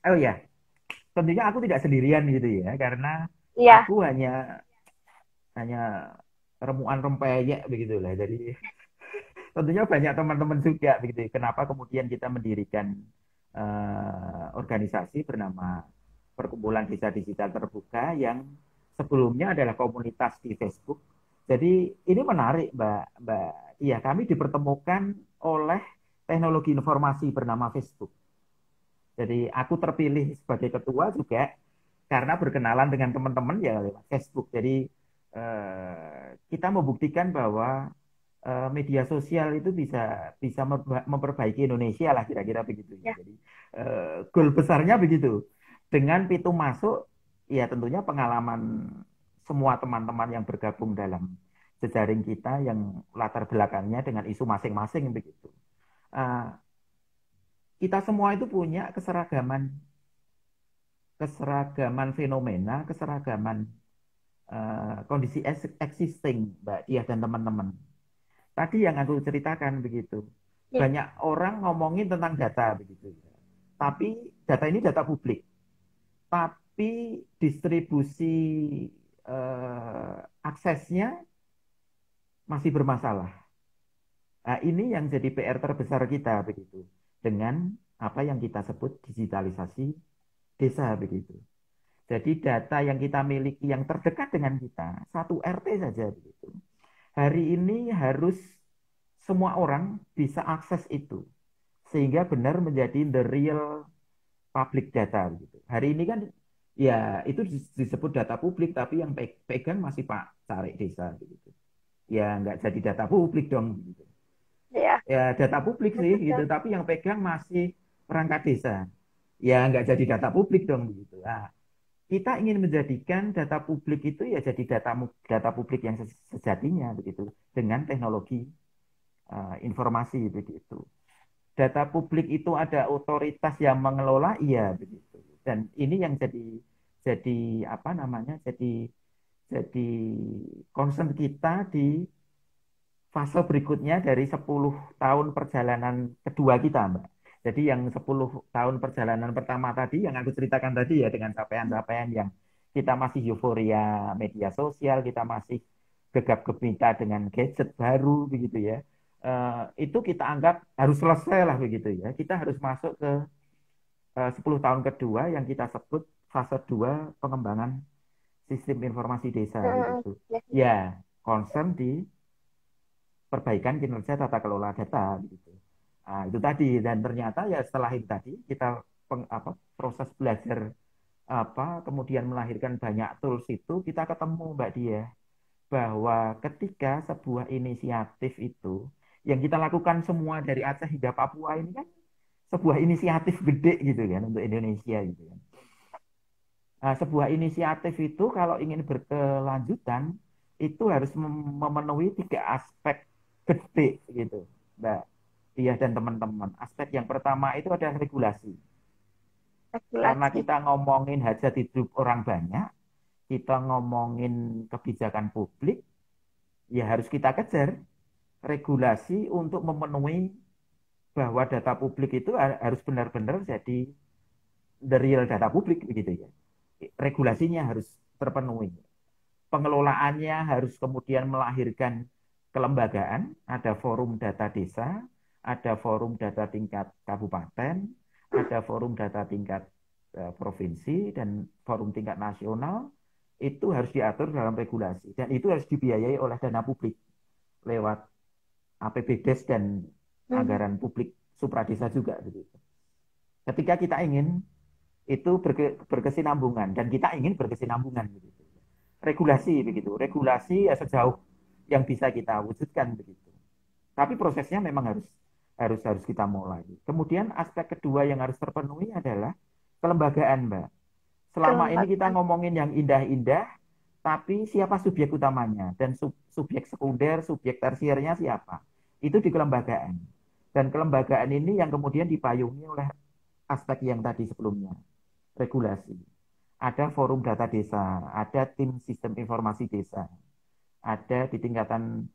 Oh ya, tentunya aku tidak sendirian gitu ya, karena Iya, aku hanya remuan rempeyek begitu lah. Jadi tentunya banyak teman-teman juga begitu. Kenapa kemudian kita mendirikan organisasi bernama Perkumpulan Desa Digital Terbuka yang sebelumnya adalah komunitas di Facebook. Jadi ini menarik, Mbak. Iya, kami dipertemukan oleh teknologi informasi bernama Facebook. Jadi aku terpilih sebagai ketua juga karena berkenalan dengan teman-teman ya lewat Facebook. Jadi kita membuktikan bahwa media sosial itu bisa bisa memperbaiki Indonesia lah kira-kira begitu ya. ya, Jadi goal besarnya begitu. Dengan pintu masuk ya tentunya pengalaman semua teman-teman yang bergabung dalam jejaring kita yang latar belakangnya dengan isu masing-masing begitu. Uh, kita semua itu punya keseragaman fenomena, keseragaman kondisi existing, Mbak Dia dan teman-teman. Tadi yang aku ceritakan begitu. ya, Banyak orang ngomongin tentang data begitu. Tapi data ini data publik. Tapi distribusi aksesnya masih bermasalah. Nah, ini yang jadi PR terbesar kita begitu. Dengan apa yang kita sebut digitalisasi desa begitu. Jadi data yang kita miliki yang terdekat dengan kita, satu RT saja begitu. Hari ini harus semua orang bisa akses itu. Sehingga benar menjadi the real public data gitu. Hari ini kan Ya, itu disebut data publik, tapi yang pegang masih Pak Carik Desa begitu. Ya, nggak jadi data publik dong. Gitu. Ya, Ya, data publik sih gitu, betul. tapi yang pegang masih perangkat desa. Ya, nggak jadi data publik dong begitu. Nah, kita ingin menjadikan data publik itu ya jadi data publik yang sejatinya begitu dengan teknologi informasi begitu. Data publik itu ada otoritas yang mengelola, iya begitu. Dan ini yang jadi apa namanya? Jadi concern kita di fase berikutnya dari 10 tahun perjalanan kedua kita, Mbak. Jadi yang 10 tahun perjalanan pertama tadi yang aku ceritakan tadi ya dengan capaian-capaian yang kita masih euforia media sosial, kita masih gegap-gempita dengan gadget baru begitu ya. Itu kita anggap harus selesai lah begitu ya. Kita harus masuk ke 10 tahun kedua yang kita sebut fase 2 pengembangan sistem informasi desa Mm-mm. begitu. Ya, Ya, concern di perbaikan kinerja tata kelola data gitu. Nah, itu tadi dan ternyata ya setelah itu tadi kita proses belajar kemudian melahirkan banyak tools itu kita ketemu Mbak Dia bahwa ketika sebuah inisiatif itu yang kita lakukan semua dari Aceh hingga Papua ini kan sebuah inisiatif gede gitu kan untuk Indonesia gitu kan. Nah, sebuah inisiatif itu kalau ingin berkelanjutan itu harus memenuhi 3 aspek gede gitu, Mbak. Iya dan teman-teman. Aspek yang pertama itu adalah regulasi. Karena spekulasi. kita ngomongin hajat hidup orang banyak, kita ngomongin kebijakan publik, ya harus kita kejar regulasi untuk memenuhi bahwa data publik itu harus benar-benar jadi the real data publik begitu ya. Regulasinya harus terpenuhi. Pengelolaannya harus kemudian melahirkan kelembagaan, ada forum data desa, ada forum data tingkat kabupaten, ada forum data tingkat provinsi, dan forum tingkat nasional, itu harus diatur dalam regulasi. Dan itu harus dibiayai oleh dana publik lewat APBDes dan Hmm. anggaran publik supradesa juga. Begitu. Ketika kita ingin itu berkesinambungan, dan kita ingin berkesinambungan. Begitu regulasi begitu. Regulasi ya sejauh yang bisa kita wujudkan begitu. Tapi prosesnya memang harus harus harus kita mulai. Kemudian aspek kedua yang harus terpenuhi adalah kelembagaan, Mbak. Selama ini kita Kelembagaan. ngomongin yang indah-indah, tapi siapa subjek utamanya dan subjek sekunder, subjek tersiernya siapa? Itu di kelembagaan. Dan kelembagaan ini yang kemudian dipayungi oleh aspek yang tadi sebelumnya, regulasi. Ada forum data desa, ada tim sistem informasi desa, ada di tingkatan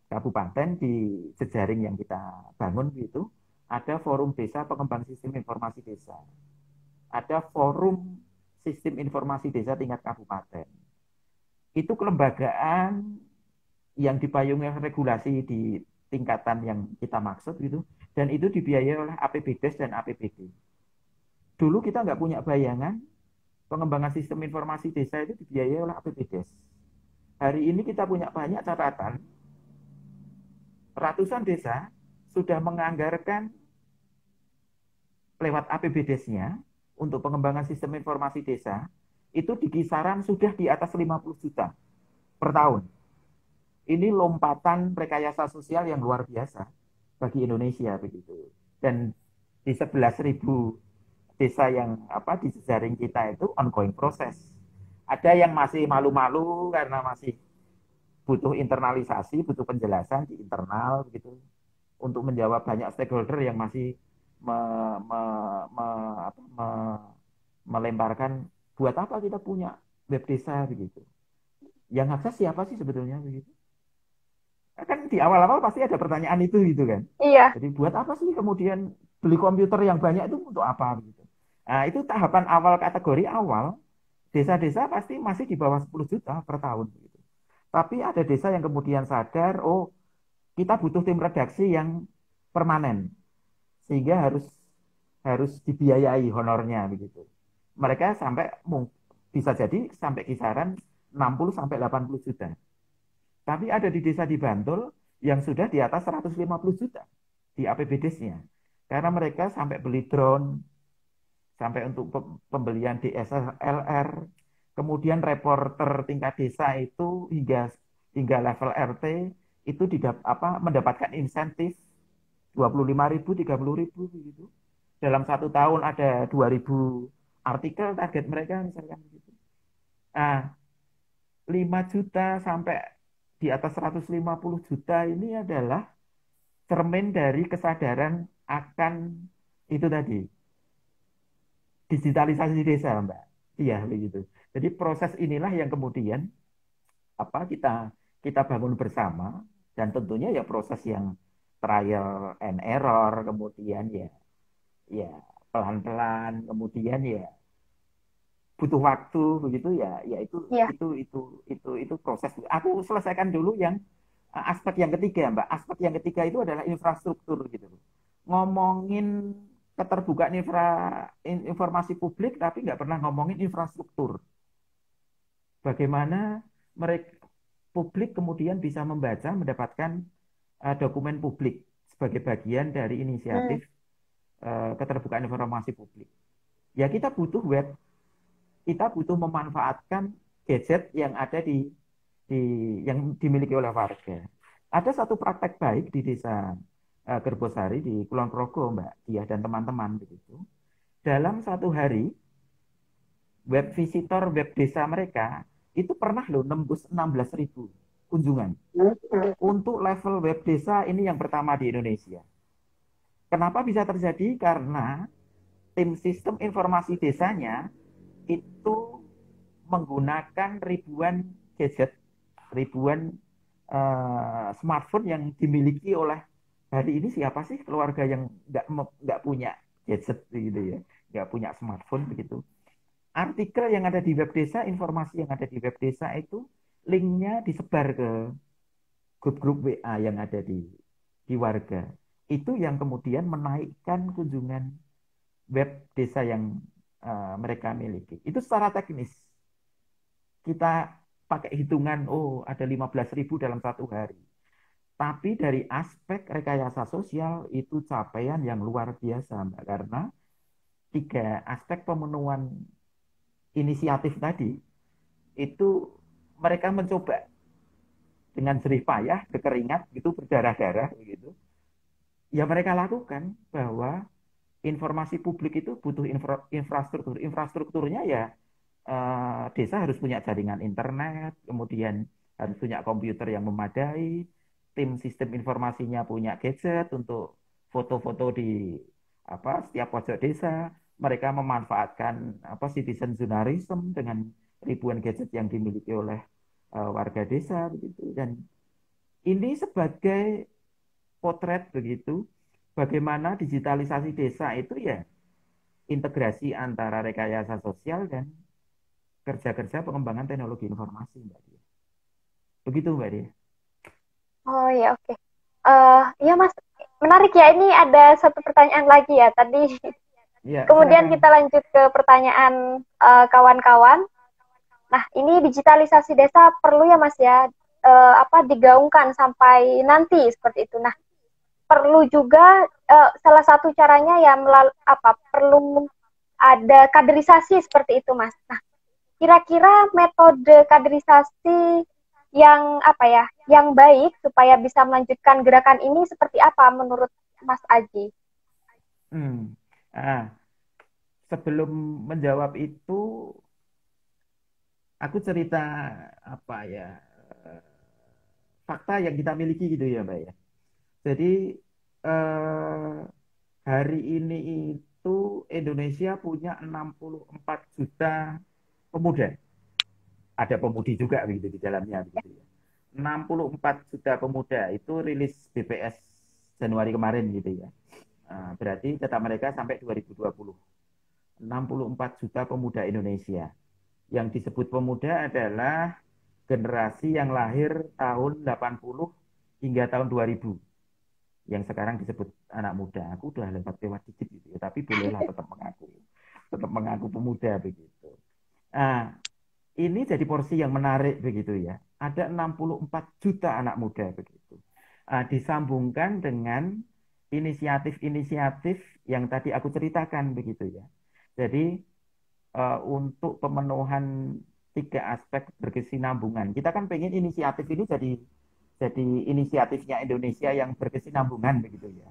kabupaten di jejaring yang kita bangun gitu, ada forum desa pengembang sistem informasi desa, ada forum sistem informasi desa tingkat kabupaten. Itu kelembagaan yang dipayungi regulasi di tingkatan yang kita maksud gitu, dan itu dibiayai oleh APBDes dan APBD. Dulu kita nggak punya bayangan pengembangan sistem informasi desa itu dibiayai oleh APBDes. Hari ini kita punya banyak catatan, ratusan desa sudah menganggarkan lewat APBDes-nya untuk pengembangan sistem informasi desa, itu di kisaran sudah di atas 50 juta per tahun. Ini lompatan rekayasa sosial yang luar biasa bagi Indonesia begitu. Dan di 11.000 desa yang di jejaring kita itu ongoing proses. Ada yang masih malu-malu karena masih butuh internalisasi, butuh penjelasan di internal begitu untuk menjawab banyak stakeholder yang masih me, me, me, me, melemparkan buat apa kita punya web desa begitu. Yang akses siapa sih sebetulnya begitu? Kan di awal-awal pasti ada pertanyaan itu gitu kan. Iya. Jadi buat apa sih kemudian beli komputer yang banyak itu untuk apa begitu? Nah, itu tahapan awal kategori awal desa-desa pasti masih di bawah 10 juta per tahun gitu. Tapi ada desa yang kemudian sadar, oh kita butuh tim redaksi yang permanen sehingga harus harus dibiayai honornya begitu. Mereka sampai bisa jadi sampai kisaran 60 sampai 80 juta. Tapi ada di desa di Bantul yang sudah di atas 150 juta di APBDes-nya. Karena mereka sampai beli drone, sampai untuk pembelian DSLR, kemudian reporter tingkat desa itu hingga hingga level RT itu mendapatkan insentif 25.000, 30.000 gitu. Dalam 1 tahun ada 2.000 artikel target mereka misalkan gitu. Nah, 5 juta sampai di atas 150 juta ini adalah cermin dari kesadaran akan itu tadi, digitalisasi desa, Mbak. Iya, begitu. Jadi proses inilah yang kemudian kita kita bangun bersama, dan tentunya ya proses yang trial and error, kemudian ya pelan-pelan, kemudian ya butuh waktu begitu ya, ya Iya. itu proses. Aku selesaikan dulu yang aspek yang ketiga, Mbak. Aspek yang ketiga itu adalah infrastruktur gitu loh. Ngomongin keterbukaan informasi publik tapi nggak pernah ngomongin infrastruktur. Bagaimana mereka publik kemudian bisa membaca, mendapatkan dokumen publik sebagai bagian dari Hmm. inisiatif keterbukaan informasi publik. Ya kita butuh web, kita butuh memanfaatkan gadget yang ada di yang dimiliki oleh warga. Ada satu praktek baik di desa Gerbosari di Kulon Progo, Mbak Dia dan teman-teman begitu. Dalam 1 hari, web visitor web desa mereka itu pernah loh nembus 16.000 kunjungan. Untuk level web desa ini yang pertama di Indonesia. Kenapa bisa terjadi? Karena tim sistem informasi desanya itu menggunakan ribuan gadget, ribuan smartphone yang dimiliki oleh hari ini. Siapa sih keluarga yang nggak punya gadget gitu ya, nggak punya smartphone begitu. Artikel yang ada di web desa, informasi yang ada di web desa itu linknya disebar ke grup-grup WA yang ada di warga. Itu yang kemudian menaikkan kunjungan web desa yang mereka miliki. Itu secara teknis. Kita pakai hitungan, oh ada 15.000 dalam 1 hari. Tapi dari aspek rekayasa sosial itu capaian yang luar biasa, Mbak. Karena 3 aspek pemenuhan inisiatif tadi, itu mereka mencoba dengan jerih payah, berkeringat, gitu, berdarah-darah, gitu. Ya mereka lakukan bahwa informasi publik itu butuh infrastruktur. Infrastrukturnya ya desa harus punya jaringan internet, kemudian harus punya komputer yang memadai, tim sistem informasinya punya gadget untuk foto-foto di setiap pojok desa. Mereka memanfaatkan citizen journalism dengan ribuan gadget yang dimiliki oleh warga desa begitu. Dan ini sebagai potret begitu bagaimana digitalisasi desa itu ya integrasi antara rekayasa sosial dan kerja-kerja pengembangan teknologi informasi, Mbak Dia. Begitu, Mbak Dia. Oh ya, oke. Ya Mas, menarik ya. Ini ada satu pertanyaan lagi ya. Tadi Ya, kemudian silakan. kita lanjut ke pertanyaan kawan-kawan. Nah, ini digitalisasi desa perlu ya Mas ya, digaungkan sampai nanti seperti itu. Nah, perlu juga salah satu caranya ya perlu ada kaderisasi seperti itu Mas. Nah, kira-kira metode kaderisasi yang yang baik supaya bisa melanjutkan gerakan ini seperti apa menurut Mas Aji? Hmm. Sebelum menjawab itu, aku cerita apa ya eh, fakta yang kita miliki gitu ya, Mbak ya. Jadi eh, hari ini itu Indonesia punya 64 juta pemuda. Ada pemudi juga begitu di dalamnya begitu ya. 64 juta pemuda itu rilis BPS Januari kemarin gitu ya. Berarti data mereka sampai 2020. 64 juta pemuda Indonesia. Yang disebut pemuda adalah generasi yang lahir tahun 80 hingga tahun 2000. Yang sekarang disebut anak muda. Aku udah lewat-lewat dikit gitu ya, tapi bolehlah tetap mengaku. Tetap mengaku pemuda begitu. Nah, ini jadi porsi yang menarik begitu ya. Ada 64 juta anak muda begitu. Disambungkan dengan inisiatif-inisiatif yang tadi aku ceritakan begitu ya. Jadi untuk pemenuhan tiga aspek berkesinambungan, kita kan pengen inisiatif ini jadi inisiatifnya Indonesia yang berkesinambungan begitu ya.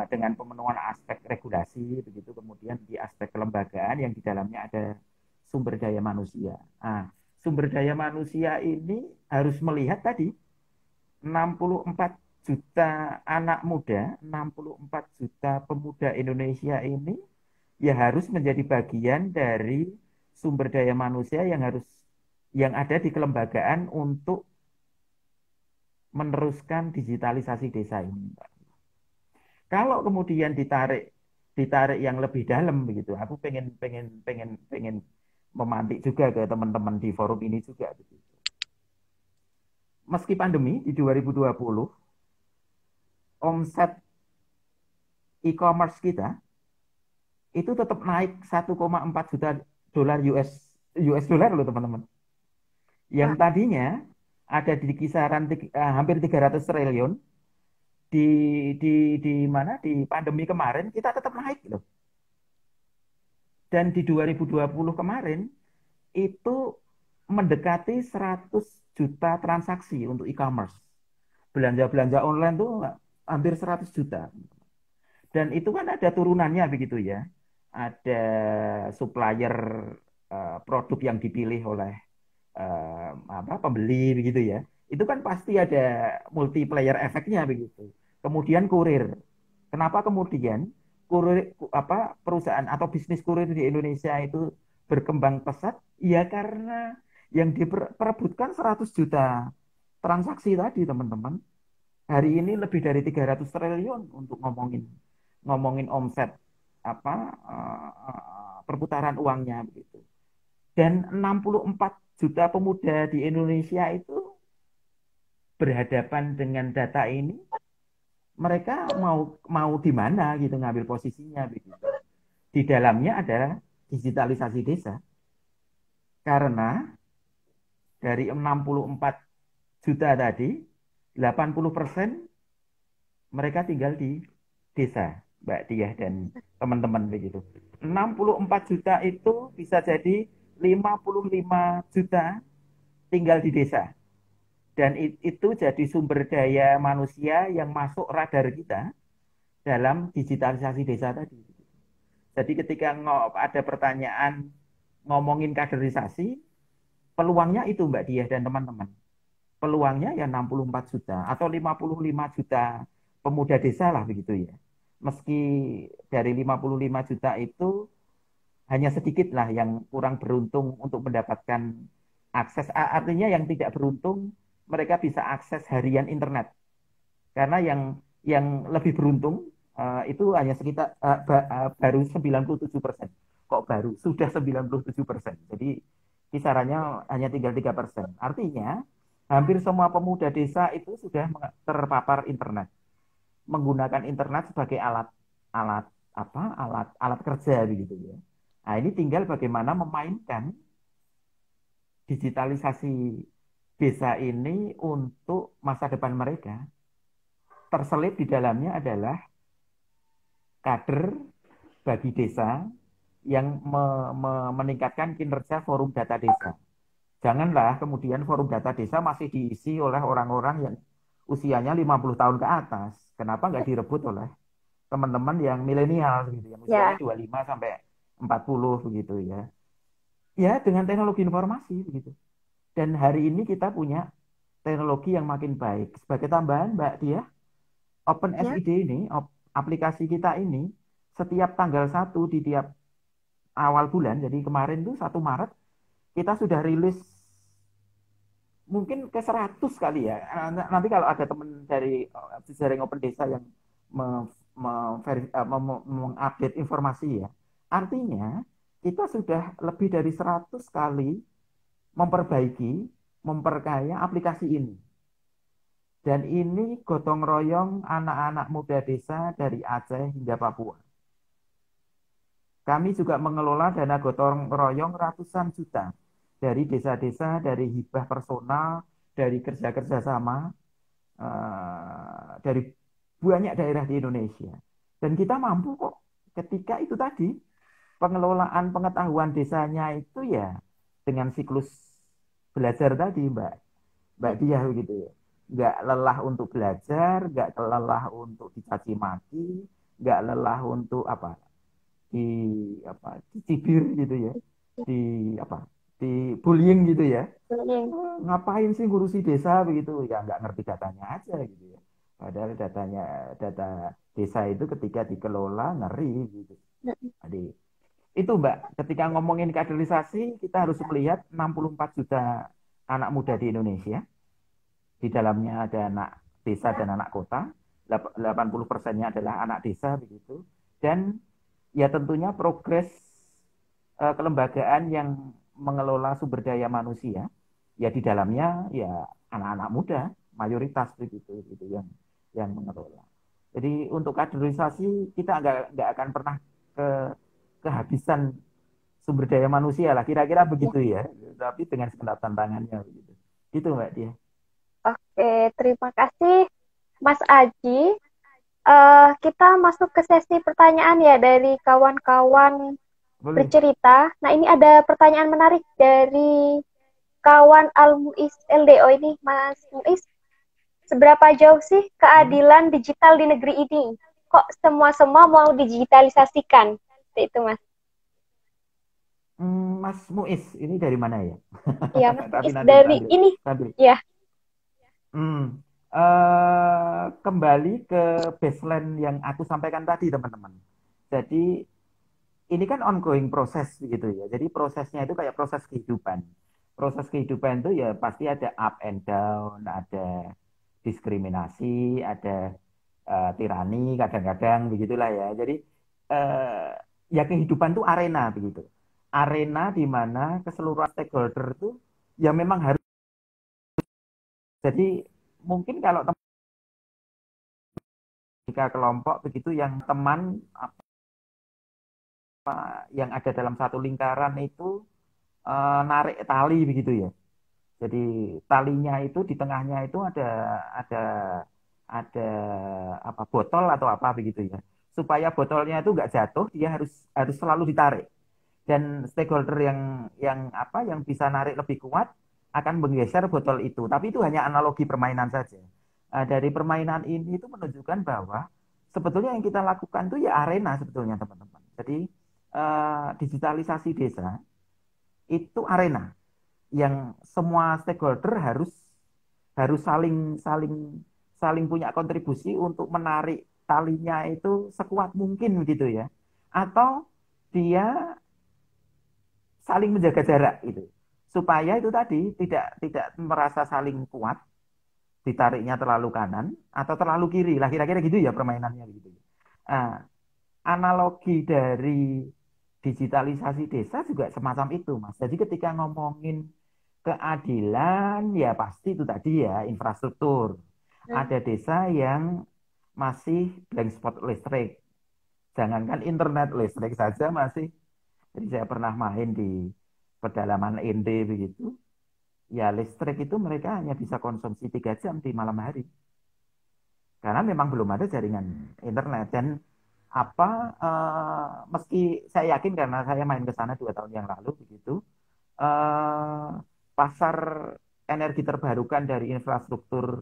Dengan pemenuhan aspek regulasi begitu, kemudian di aspek kelembagaan yang di dalamnya ada sumber daya manusia. Sumber daya manusia ini harus melihat tadi 64 juta anak muda, 64 juta pemuda Indonesia ini ya harus menjadi bagian dari sumber daya manusia yang ada di kelembagaan untuk meneruskan digitalisasi desa ini. Kalau kemudian ditarik ditarik yang lebih dalam begitu, aku pengen memantik juga ke teman-teman di forum ini juga begitu. Meski pandemi di 2020, omset e-commerce kita itu tetap naik 1,4 juta dolar US dollar loh teman-teman. Yang Wah, tadinya ada di kisaran hampir 300 triliun di di mana di pandemi kemarin kita tetap naik loh. Dan di 2020 kemarin itu mendekati 100 juta transaksi untuk e-commerce. Belanja-belanja online tuh hampir 100 juta. Dan itu kan ada turunannya begitu ya. Ada supplier produk yang dipilih oleh pembeli begitu ya. Itu kan pasti ada multiplier efeknya begitu. Kemudian kurir. Kenapa kemudian perusahaan atau bisnis kurir di Indonesia itu berkembang pesat? Ya karena yang diperebutkan 100 juta transaksi tadi teman-teman. Hari ini lebih dari 300 triliun untuk ngomongin ngomongin omset apa perputaran uangnya begitu. Dan 64 juta pemuda di Indonesia itu berhadapan dengan data ini, mereka mau mau di mana gitu ngambil posisinya begitu. Di dalamnya adalah digitalisasi desa. Karena dari 64 juta tadi, 80% mereka tinggal di desa, Mbak Diah dan teman-teman begitu. 64 juta itu bisa jadi 55 juta tinggal di desa. Dan itu jadi sumber daya manusia yang masuk radar kita dalam digitalisasi desa tadi. Jadi ketika ada pertanyaan ngomongin kaderisasi, peluangnya itu Mbak Diah dan teman-teman. Peluangnya ya 64 juta atau 55 juta pemuda desa lah begitu ya. Meski dari 55 juta itu hanya sedikit lah yang kurang beruntung untuk mendapatkan akses. Artinya yang tidak beruntung mereka bisa akses harian internet. Karena yang lebih beruntung itu hanya sekitar baru 97%. Kok baru? Sudah 97%. Jadi kisarannya hanya tinggal 3%. Artinya hampir semua pemuda desa itu sudah terpapar internet, menggunakan internet sebagai alat alat alat kerja begitu ya. Nah, ini tinggal bagaimana memainkan digitalisasi desa ini untuk masa depan mereka. Terselip di dalamnya adalah kader bagi desa yang meningkatkan kinerja forum data desa. Janganlah kemudian forum data desa masih diisi oleh orang-orang yang usianya 50 tahun ke atas. Kenapa nggak direbut oleh teman-teman yang milenial gitu, yang usianya ya, 25 sampai 40 begitu ya. Ya, dengan teknologi informasi begitu. Dan hari ini kita punya teknologi yang makin baik. Sebagai tambahan, Mbak Dia, ya. OpenSID ini, aplikasi kita ini, setiap tanggal 1 di tiap awal bulan, jadi kemarin tuh 1 Maret, kita sudah rilis mungkin ke 100 kali ya. Nanti kalau ada teman dari jaring Open Desa yang mengupdate informasi ya. Artinya kita sudah lebih dari 100 kali memperbaiki, memperkaya aplikasi ini. Dan ini gotong royong anak-anak muda desa dari Aceh hingga Papua. Kami juga mengelola dana gotong royong ratusan juta dari desa-desa, dari hibah personal, dari kerja-kerja sama, dari banyak daerah di Indonesia. Dan kita mampu kok ketika itu tadi pengelolaan pengetahuan desanya itu ya dengan siklus belajar tadi, Mbak Hmm. Diah begitu ya. Nggak lelah untuk belajar, nggak lelah untuk dicaci maki, nggak lelah untuk apa di dicibir gitu ya, di apa di bullying gitu ya. Hmm. Ngapain sih ngurusi desa begitu ya, nggak ngerti datanya aja gitu ya, padahal data desa itu ketika dikelola ngeri gitu. Hmm. Jadi itu Mbak, ketika ngomongin kaderisasi kita harus melihat 64 juta anak muda di Indonesia, di dalamnya ada anak desa dan anak kota, 80%-nya adalah anak desa begitu. Dan ya tentunya progres kelembagaan yang mengelola sumber daya manusia, ya di dalamnya ya anak-anak muda mayoritas begitu gitu yang mengelola. Jadi untuk kaderisasi kita nggak akan pernah ke kehabisan sumber daya manusia lah, kira-kira Ya. begitu ya. Tapi dengan segala tantangannya begitu. Itu Mbak Dia. Oke, terima kasih Mas Aji. Kita masuk ke sesi pertanyaan ya dari kawan-kawan Boleh. bercerita. Nah, ini ada pertanyaan menarik dari kawan Al-Muiz LDO ini, Mas Muiz. Seberapa jauh sih Hmm? keadilan digital di negeri ini? Kok semua-semua mau digitalisasikan? Itu, Mas. Mas Muiz, ini dari mana ya? Iya, Mas Tapi Muiz nanti dari sambil ini. sambil Ya, Hmm, kembali ke baseline yang aku sampaikan tadi, teman-teman. Jadi ini kan ongoing proses gitu ya. Jadi prosesnya itu kayak proses kehidupan. Proses kehidupan itu ya pasti ada up and down, ada diskriminasi, ada tirani, kadang-kadang begitulah ya. Jadi ya kehidupan itu arena begitu. Arena di mana keseluruhan stakeholder itu ya memang harus. Jadi mungkin kalau jika kelompok begitu yang teman yang ada dalam satu lingkaran itu narik tali begitu ya. Jadi talinya itu di tengahnya itu ada ada apa botol atau apa begitu ya. Supaya botolnya itu nggak jatuh, dia harus harus selalu ditarik. Dan stakeholder yang apa yang bisa narik lebih kuat akan menggeser botol itu. Tapi itu hanya analogi permainan saja. Dari permainan ini itu menunjukkan bahwa sebetulnya yang kita lakukan itu ya arena sebetulnya teman-teman. Jadi digitalisasi desa itu arena yang semua stakeholder harus harus saling saling saling punya kontribusi untuk menarik talinya itu sekuat mungkin gitu ya. Atau dia saling menjaga jarak itu. Supaya itu tadi tidak merasa saling kuat, ditariknya terlalu kanan atau terlalu kiri. Lah kira-kira gitu ya permainannya gitu. Nah, analogi dari digitalisasi desa juga semacam itu, Mas. Jadi ketika ngomongin keadilan, ya pasti itu tadi ya infrastruktur. hmm, Ada desa yang masih blank spot listrik. Jangankan internet, listrik saja masih. Jadi saya pernah main di pedalaman Ende begitu. Ya listrik itu mereka hanya bisa konsumsi 3 jam di malam hari. Karena memang belum ada jaringan internet. Dan apa meski saya yakin karena saya main ke sana 2 tahun yang lalu begitu, eh, pasar energi terbarukan dari infrastruktur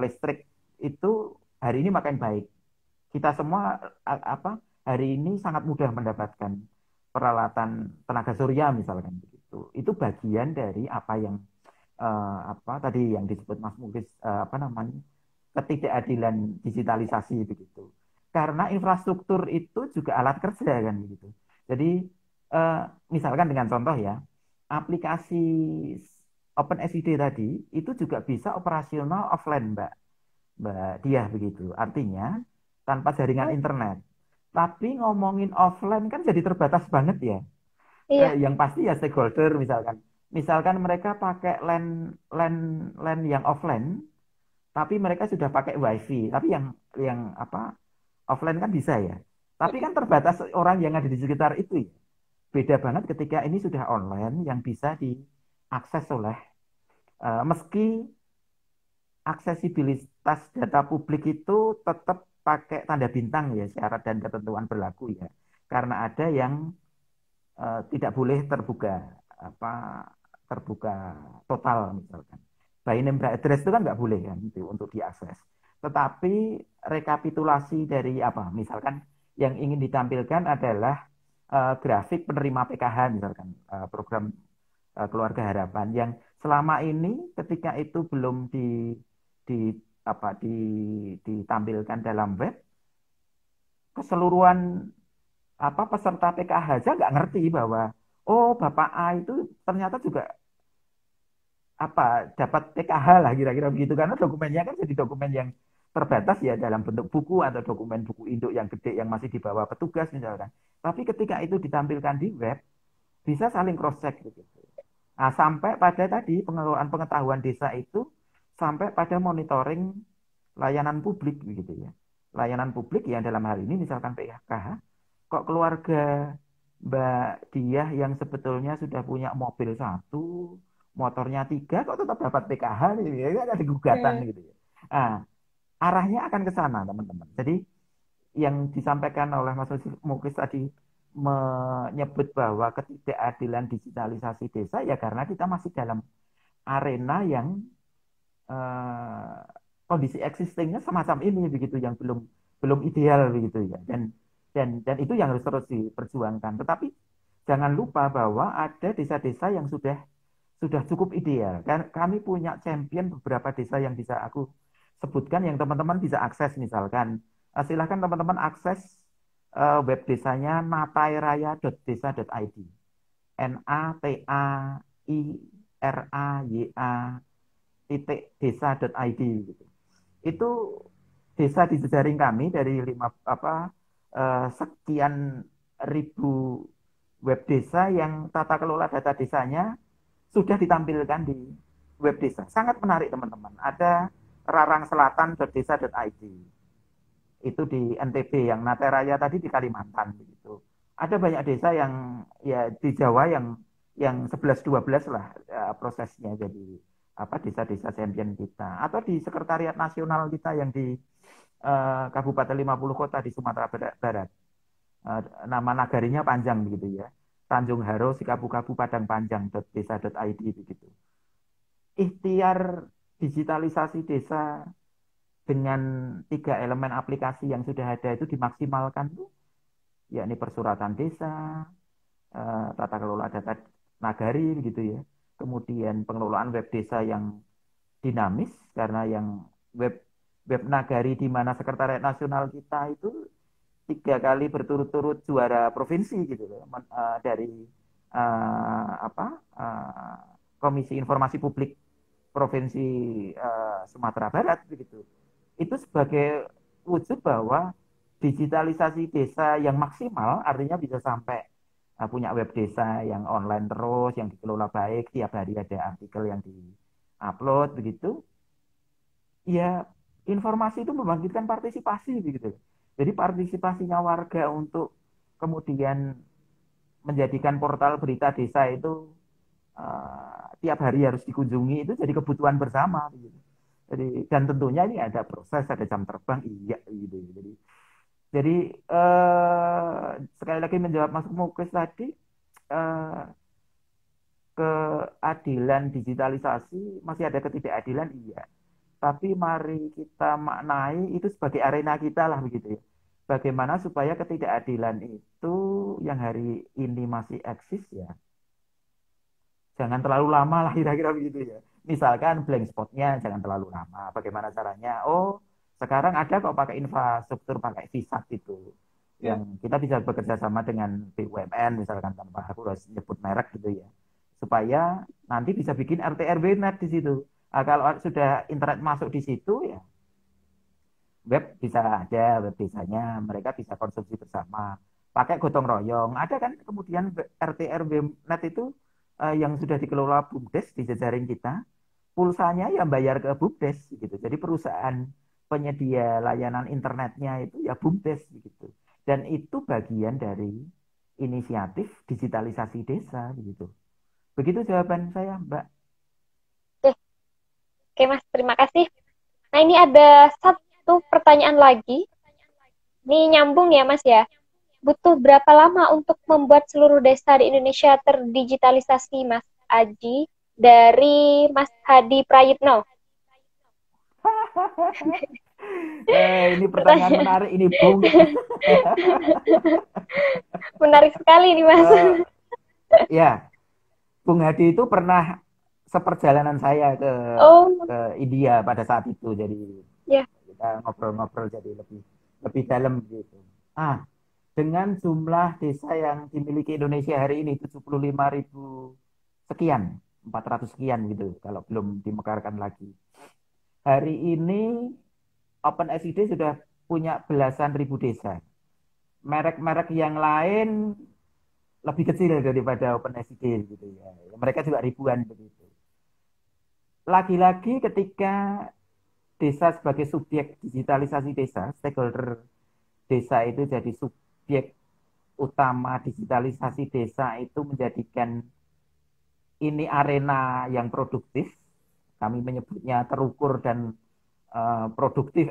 listrik itu hari ini makin baik. Kita semua apa hari ini sangat mudah mendapatkan peralatan tenaga surya misalkan begitu. Itu bagian dari apa yang apa tadi yang disebut Mas Mugis apa namanya ketidakadilan digitalisasi begitu. Karena infrastruktur itu juga alat kerja kan begitu. Jadi eh, misalkan dengan contoh ya, aplikasi OpenSID tadi itu juga bisa operasional offline, Mbak Diah begitu. Artinya tanpa jaringan oh, internet. Tapi ngomongin offline kan jadi terbatas banget ya. iya, Yang pasti ya stakeholder misalkan. Misalkan mereka pakai LAN LAN LAN yang offline, tapi mereka sudah pakai WiFi. Tapi yang apa offline kan bisa ya. Tapi kan terbatas orang yang ada di sekitar itu ya. Beda banget ketika ini sudah online yang bisa diakses oleh meski aksesibilitas data publik itu tetap pakai tanda bintang ya syarat dan ketentuan berlaku ya. karena ada yang tidak boleh terbuka apa terbuka total misalkan. By name by address itu kan nggak boleh kan itu untuk diakses. Tetapi rekapitulasi dari apa misalkan yang ingin ditampilkan adalah grafik penerima PKH misalkan program keluarga harapan yang selama ini ketika itu belum di apa ditampilkan dalam web keseluruhan apa peserta PKH aja nggak ngerti bahwa oh Bapak A itu ternyata juga apa dapat PKH lah kira-kira begitu karena dokumennya kan jadi dokumen yang terbatas ya dalam bentuk buku atau dokumen buku induk yang gede yang masih dibawa petugas misalkan. Tapi ketika itu ditampilkan di web bisa saling cross check gitu. Nah, sampai pada tadi pengelolaan pengetahuan desa itu sampai pada monitoring layanan publik begitu ya. Layanan publik ya dalam hal ini misalkan PKH kok keluarga Mbak Diah yang sebetulnya sudah punya mobil satu, motornya tiga, kok tetap dapat PKH gitu ya, kan ada gugatan Hmm. gitu ya. Nah, arahnya akan ke sana teman-teman. Jadi yang disampaikan oleh Mas Muklis tadi menyebut bahwa ketidakadilan digitalisasi desa ya karena kita masih dalam arena yang eh, kondisi existingnya semacam ini begitu yang belum belum ideal begitu ya dan itu yang harus terus diperjuangkan tetapi jangan lupa bahwa ada desa-desa yang sudah cukup ideal kan kami punya champion beberapa desa yang bisa aku sebutkan yang teman-teman bisa akses misalkan silahkan teman-teman akses web desanya natairaya.desa.id NATAIRAYA titik desa.id gitu. Itu desa di jejaring kami dari sekian ribu web desa yang tata kelola data desanya sudah ditampilkan di web desa. Sangat menarik teman-teman. Ada rarangselatan.desa.id. Itu di NTB yang Nateraya tadi di Kalimantan begitu. Ada banyak desa yang ya di Jawa yang 11-12 lah prosesnya jadi apa desa-desa champion kita atau di sekretariat nasional kita yang di Kabupaten 50 kota di Sumatera Barat. Nama nagarinya panjang begitu ya. Tanjung Haro, Sikapu-Kabu, Padang Panjang desa.id begitu. Ikhtiar digitalisasi desa dengan 3 elemen aplikasi yang sudah ada itu dimaksimalkan tuh, yakni persuratan desa, tata kelola data nagari gitu ya. Kemudian pengelolaan web desa yang dinamis karena yang web web nagari di mana sekretariat nasional kita itu 3 kali berturut-turut juara provinsi gitu loh dari apa Komisi Informasi Publik Provinsi Sumatera Barat begitu. Itu sebagai wujud bahwa digitalisasi desa yang maksimal artinya bisa sampai punya web desa yang online terus, yang dikelola baik, tiap hari ada artikel yang di-upload begitu. Ya, informasi itu membangkitkan partisipasi begitu. Jadi partisipasinya warga untuk kemudian menjadikan portal berita desa itu tiap hari harus dikunjungi itu jadi kebutuhan bersama gitu. Jadi dan tentunya ini ada proses, ada jam terbang, iya gitu. Jadi sekali lagi menjawab Mas Muklis tadi, eh, keadilan digitalisasi masih ada ketidakadilan, iya. Tapi mari kita maknai itu sebagai arena kita lah begitu ya. Bagaimana supaya ketidakadilan itu yang hari ini masih eksis ya, jangan terlalu lama lah kira-kira begitu ya. Misalkan blank spotnya jangan terlalu lama. Bagaimana caranya? Oh, sekarang ada kok pakai infrastruktur pakai VSAT itu. Yang kita bisa bekerja sama dengan BUMN misalkan tanpa aku harus nyebut merek gitu ya. Supaya nanti bisa bikin RT RW net di situ. Nah, kalau sudah internet masuk di situ ya web bisa ada web desanya mereka bisa konsumsi bersama pakai gotong royong ada kan kemudian RT RW net itu yang sudah dikelola BUMDes di jejaring kita pulsanya ya bayar ke BUMDes gitu jadi perusahaan penyedia layanan internetnya itu ya BUMDes gitu dan itu bagian dari inisiatif digitalisasi desa gitu begitu jawaban saya Mbak. Oke, oke Mas, terima kasih. Nah, ini ada satu pertanyaan lagi. Ini nyambung ya Mas ya. butuh berapa lama untuk membuat seluruh desa di Indonesia terdigitalisasi, Mas Aji? Dari Mas Hadi Prayitno. Ini pertanyaan menarik ini, Bung. Menarik sekali nih, Mas. Ya, Bung Hadi itu pernah seperjalanan saya Oh, ke India pada saat itu. Jadi ya. kita ngobrol-ngobrol jadi lebih lebih dalam gitu. Ah, dengan jumlah desa yang dimiliki Indonesia hari ini 75.000 sekian, 400 sekian gitu kalau belum dimekarkan lagi. Hari ini OpenSID sudah punya belasan ribu desa. Merek-merek yang lain lebih kecil daripada OpenSID gitu ya. Mereka juga ribuan begitu. Lagi-lagi ketika desa sebagai subjek digitalisasi desa, stakeholder desa itu jadi subjek utama digitalisasi desa itu menjadikan ini arena yang produktif. Kami menyebutnya terukur dan produktif,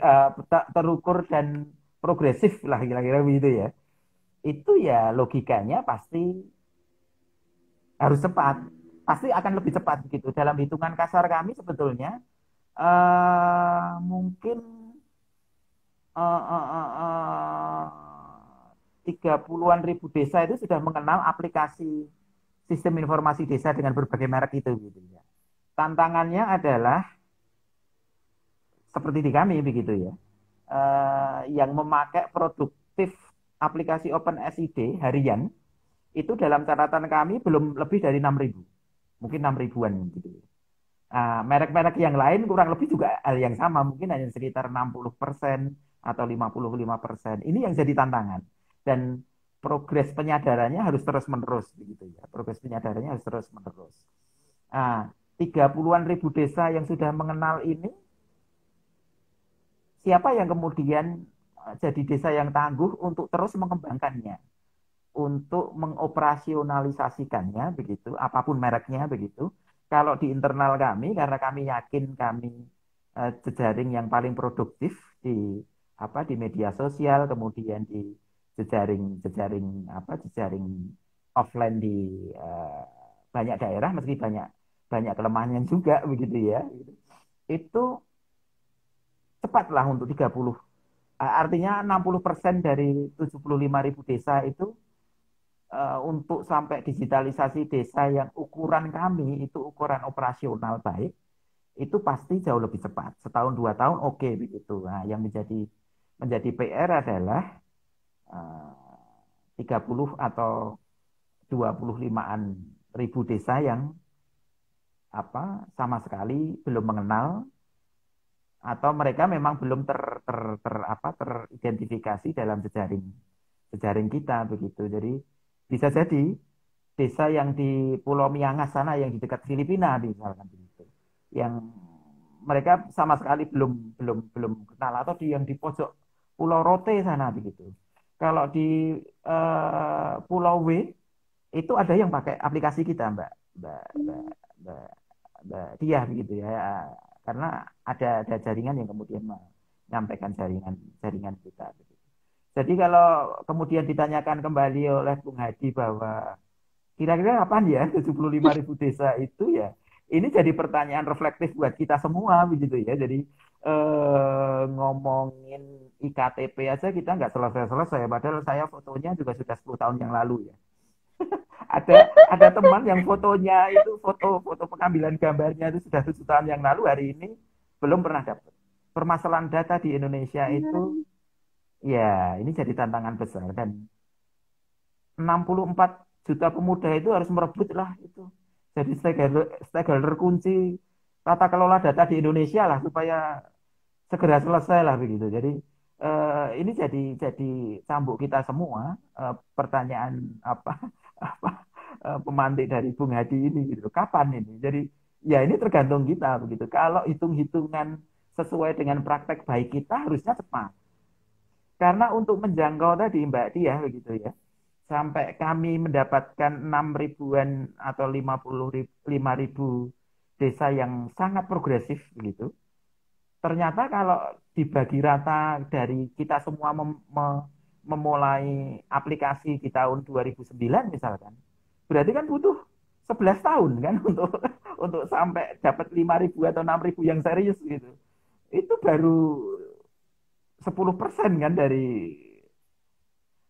terukur dan progresif lah kira-kira begitu ya. Itu ya logikanya pasti harus cepat. Pasti akan lebih cepat begitu. Dalam hitungan kasar kami sebetulnya mungkin 30-an ribu desa itu sudah mengenal aplikasi sistem informasi desa dengan berbagai merek itu gitu ya. Tantangannya adalah seperti di kami begitu ya. Yang memakai produktif aplikasi OpenSID harian itu dalam catatan kami belum lebih dari 6.000, mungkin 6 ribuan gitu. Merek-merek yang lain kurang lebih juga hal yang sama, mungkin hanya sekitar 60% atau 55%. Ini yang jadi tantangan. Dan progres penyadarannya harus terus-menerus begitu ya. Progres penyadarannya harus terus-menerus. 30-an ribu desa yang sudah mengenal ini, siapa yang kemudian jadi desa yang tangguh untuk terus mengembangkannya, untuk mengoperasionalisasikannya begitu, apapun mereknya begitu. Kalau di internal kami, karena kami yakin kami jejaring yang paling produktif di di media sosial, kemudian di jejaring jejaring jejaring offline di uh, banyak daerah, meski banyak banyak kelemahannya juga begitu ya. Itu cepatlah untuk 30. Artinya 60% dari 75.000 desa itu untuk sampai digitalisasi desa yang ukuran kami itu ukuran operasional baik, itu pasti jauh lebih cepat. Setahun 2 tahun oke begitu. Nah, yang menjadi PR adalah 30 atau 25-an ribu desa yang sama sekali belum mengenal atau mereka memang belum teridentifikasi dalam jejaring jejaring kita begitu. Jadi bisa jadi desa yang di Pulau Miangas sana yang di dekat Filipina misalkan begitu, yang mereka sama sekali belum belum belum kenal, atau yang di pojok Pulau Rote sana begitu. Kalau di Pulau W itu ada yang pakai aplikasi kita, Mbak, Mbak, Mbak, Mbak, Mbak Diah begitu ya, karena ada jaringan yang kemudian menyampaikan jaringan jaringan kita. Begitu. Jadi kalau kemudian ditanyakan kembali oleh Bung Hadi bahwa kira-kira kapan ya 75.000 desa itu ya, ini jadi pertanyaan reflektif buat kita semua begitu ya. Jadi ngomongin IKTP aja kita nggak selesai-selesai, padahal saya fotonya juga sudah 10 tahun yang lalu ya. Ada teman yang fotonya itu foto pengambilan gambarnya itu sudah 7 tahun yang lalu, hari ini belum pernah dapat. Permasalahan data di Indonesia itu ya ini jadi tantangan besar, dan 64 juta pemuda itu harus merebut lah itu. Jadi stakeholder kunci tata kelola data di Indonesia lah supaya segera selesai lah begitu. Jadi ini jadi cambuk kita semua, pertanyaan apa pemantik dari Bung Hadi ini gitu. Kapan ini? Jadi ya ini tergantung kita begitu. Kalau hitung-hitungan sesuai dengan praktek baik kita harusnya cepat. Karena untuk menjangkau tadi Mbak Tia begitu ya, sampai kami mendapatkan 6 ribuan atau 55.000 desa yang sangat progresif begitu. Ternyata kalau dibagi rata dari kita semua memulai aplikasi di tahun 2009 misalkan, berarti kan butuh 11 tahun kan untuk sampai dapat 5.000 atau 6.000 yang serius gitu. Itu baru 10% kan dari.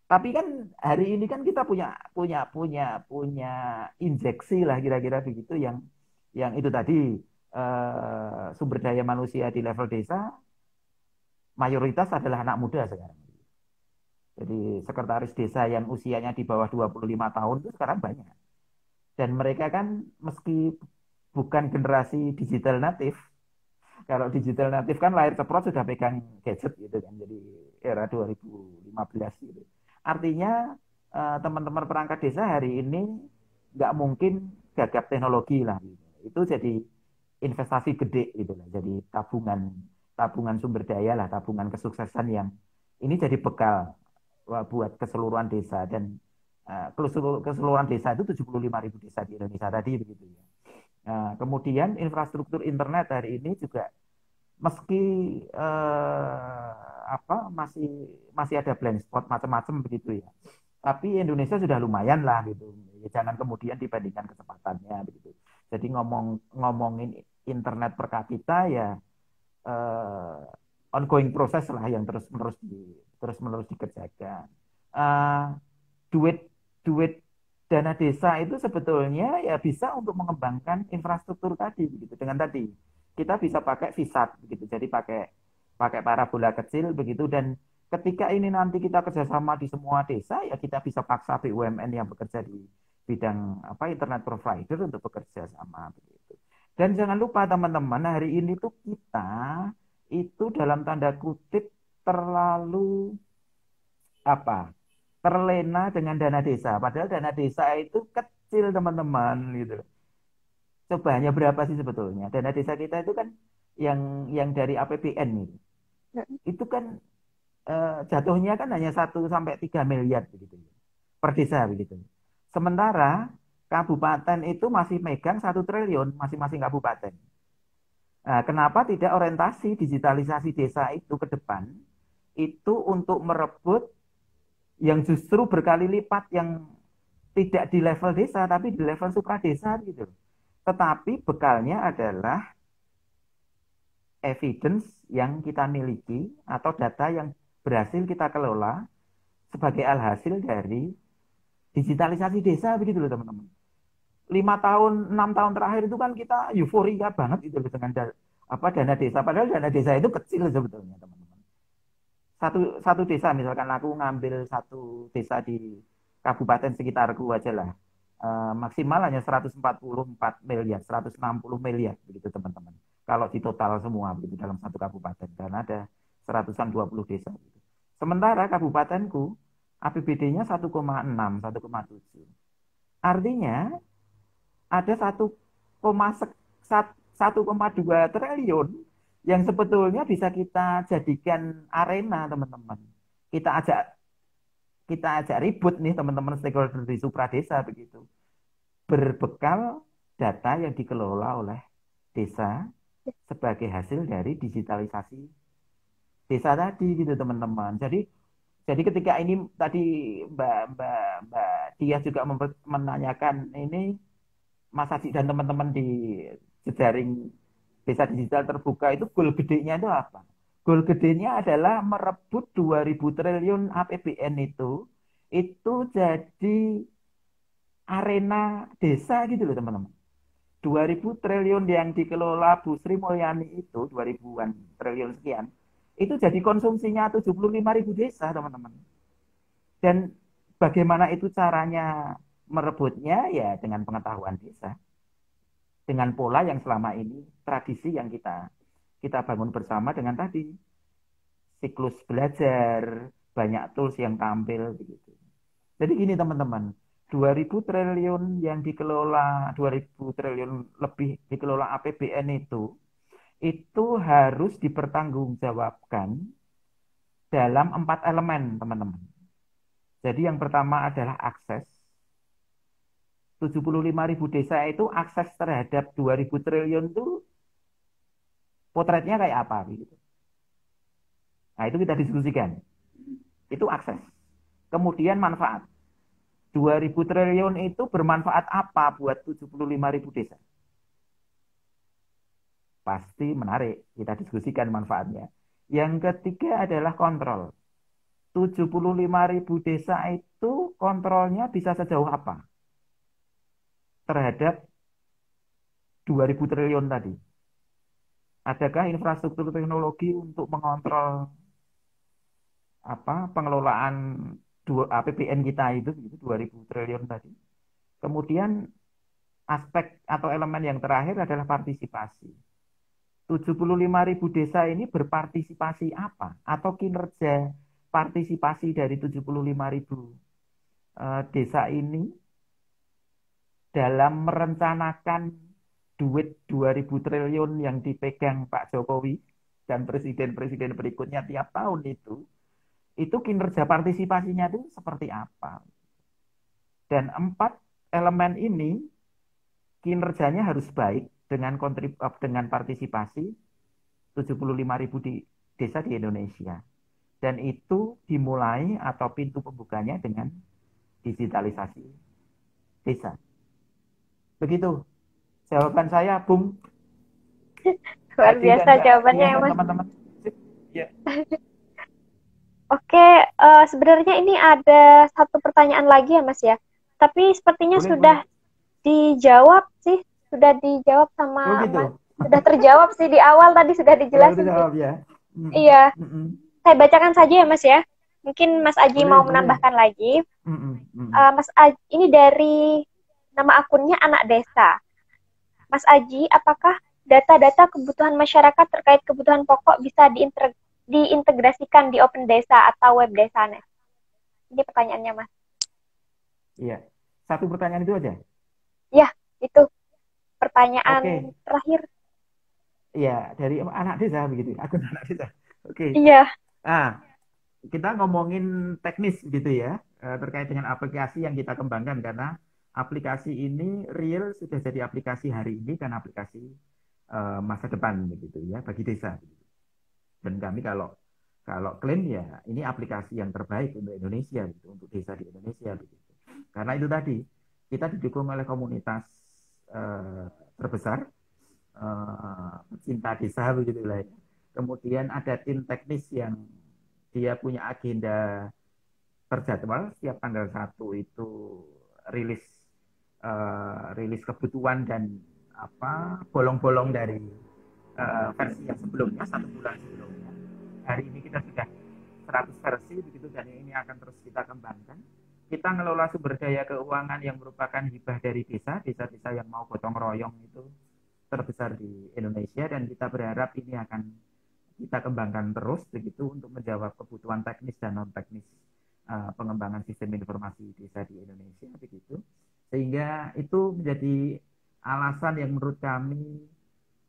Tapi kan hari ini kan kita punya punya punya punya injeksi lah kira-kira begitu yang itu tadi sumber daya manusia di level desa mayoritas adalah anak muda sekarang. Jadi sekretaris desa yang usianya di bawah 25 tahun itu sekarang banyak. Dan mereka kan meski bukan generasi digital natif, kalau digital natif kan lahir ceprot sudah pegang gadget gitu kan. Jadi era 2015 gitu. Artinya teman-teman perangkat desa hari ini nggak mungkin gagap teknologi lah. Gitu. Itu jadi investasi gede gitu lah. Jadi tabungan tabungan sumber daya lah, tabungan kesuksesan yang ini jadi bekal buat keseluruhan desa dan keseluruhan desa itu 75.000 desa di Indonesia tadi begitu ya. Nah, kemudian infrastruktur internet hari ini juga meski masih masih ada blind spot macam-macam begitu ya. Tapi Indonesia sudah lumayan lah gitu. Ya, jangan kemudian dibandingkan kecepatannya begitu. Jadi ngomongin internet per kapita ya ongoing proses lah yang terus menerus dikerjakan. Eh, duit duit dana desa itu sebetulnya ya bisa untuk mengembangkan infrastruktur tadi begitu. Dengan tadi kita bisa pakai VISAT begitu. Jadi pakai pakai parabola kecil begitu dan ketika ini nanti kita kerjasama di semua desa ya kita bisa paksa BUMN yang bekerja di bidang apa internet provider untuk bekerja sama begitu. Dan jangan lupa teman-teman hari ini tuh kita itu dalam tanda kutip terlalu apa terlena dengan dana desa. Padahal dana desa itu kecil teman-teman gitu. Coba hanya berapa sih sebetulnya? Dana desa kita itu kan yang dari APBN itu. Itu kan jatuhnya kan hanya 1 sampai 3 miliar begitu per desa begitu. Sementara kabupaten itu masih megang 1 triliun masing-masing kabupaten. Nah, kenapa tidak orientasi digitalisasi desa itu ke depan itu untuk merebut yang justru berkali lipat yang tidak di level desa tapi di level supradesa gitu. Tetapi bekalnya adalah evidence yang kita miliki atau data yang berhasil kita kelola sebagai alhasil dari digitalisasi desa begitu loh teman-teman. 5 tahun, 6 tahun terakhir itu kan kita euforia banget itu loh dengan dana desa. Padahal dana desa itu kecil sebetulnya teman-teman. Satu desa misalkan aku ngambil satu desa di kabupaten sekitarku aja lah. Maksimal hanya 144 miliar, 160 miliar begitu teman-teman. Kalau di total semua begitu dalam satu kabupaten karena ada 120 desa gitu. Sementara kabupatenku APBD-nya 1,6, 1,7. Artinya ada 1,2 triliun yang sebetulnya bisa kita jadikan arena teman-teman. Kita ajak kita ajak ribut nih teman-teman stakeholder di supradesa begitu. Berbekal data yang dikelola oleh desa sebagai hasil dari digitalisasi desa tadi gitu teman-teman. Jadi ketika ini tadi Mbak Mbak Mbak Dia juga menanyakan ini Mas Aji dan teman-teman di jejaring desa digital terbuka itu goal gedenya itu apa? Goal gedenya adalah merebut 2.000 triliun APBN itu jadi arena desa gitu loh teman-teman. 2.000 triliun yang dikelola Bu Sri Mulyani itu 2.000-an triliun sekian itu jadi konsumsinya 75.000 desa teman-teman. Dan bagaimana itu caranya merebutnya ya dengan pengetahuan desa. Dengan pola yang selama ini tradisi yang kita bangun bersama dengan tadi siklus belajar, banyak tools yang tampil begitu. Jadi gini teman-teman, 2.000 triliun yang dikelola, 2.000 triliun lebih dikelola APBN itu harus dipertanggungjawabkan dalam 4 elemen teman-teman. Jadi yang pertama adalah akses. 75.000 desa itu akses terhadap 2.000 triliun itu potretnya kayak apa gitu. Nah, itu kita diskusikan. Itu akses. Kemudian manfaat. 2.000 triliun itu bermanfaat apa buat 75.000 desa? Pasti menarik, kita diskusikan manfaatnya. Yang ketiga adalah kontrol. 75.000 desa itu kontrolnya bisa sejauh apa terhadap 2.000 triliun tadi? Adakah infrastruktur teknologi untuk mengontrol pengelolaan APBN kita itu 2.000 triliun tadi? Kemudian aspek atau elemen yang terakhir adalah partisipasi. 75.000 desa ini berpartisipasi apa? Atau kinerja partisipasi dari 75.000 desa ini dalam merencanakan duit 2.000 triliun yang dipegang Pak Jokowi dan presiden-presiden berikutnya tiap tahun itu kinerja partisipasinya itu seperti apa? Dan 4 elemen ini kinerjanya harus baik dengan partisipasi 75.000 di desa di Indonesia. Dan itu dimulai atau pintu pembukanya dengan digitalisasi desa. Begitu jawaban saya, Bung. Luar Adi dan biasa Mbak, jawabannya ya ya, Mas. teman-teman. Ya, Oke, sebenarnya ini ada satu pertanyaan lagi ya, Mas ya. Tapi sepertinya boleh, boleh. sudah dijawab sih, sudah dijawab Oh sama Mas. gitu. Sudah terjawab sih di awal tadi sudah Ya udah dijelasin sih. jawab ya. Iya, Mm-mm. saya bacakan saja ya, Mas ya. Mungkin Mas Aji Boleh, mau boleh. menambahkan lagi. Mm-mm. Mm-mm. Mas Aji, ini dari nama akunnya Anak Desa. Mas Aji, apakah data-data kebutuhan masyarakat terkait kebutuhan pokok bisa diintegrasikan di Open Desa atau Web Desanet? Ini pertanyaannya, Mas. Iya. Satu pertanyaan itu aja. Ya, itu pertanyaan Oke. terakhir. Iya, dari anak desa begitu. Aku anak desa. Oke. Iya, Ah, kita ngomongin teknis gitu ya, terkait dengan aplikasi yang kita kembangkan karena aplikasi ini real sudah jadi aplikasi hari ini dan aplikasi masa depan begitu ya bagi desa. Dan kami kalau kalau klaim ya ini aplikasi yang terbaik untuk Indonesia gitu, untuk desa di Indonesia begitu. Karena itu tadi kita didukung oleh komunitas eh, terbesar cinta desa begitu lah ya. Kemudian ada tim teknis yang dia punya agenda terjadwal setiap tanggal 1 itu rilis rilis kebutuhan dan bolong-bolong dari versi yang sebelumnya 1 bulan sebelumnya. Hari ini kita sudah 100 versi begitu dan ini akan terus kita kembangkan. Kita ngelola sumber daya keuangan yang merupakan hibah dari desa-desa yang mau gotong royong itu terbesar di Indonesia dan kita berharap ini akan kita kembangkan terus begitu untuk menjawab kebutuhan teknis dan non teknis pengembangan sistem informasi desa di Indonesia begitu. Sehingga itu menjadi alasan yang menurut kami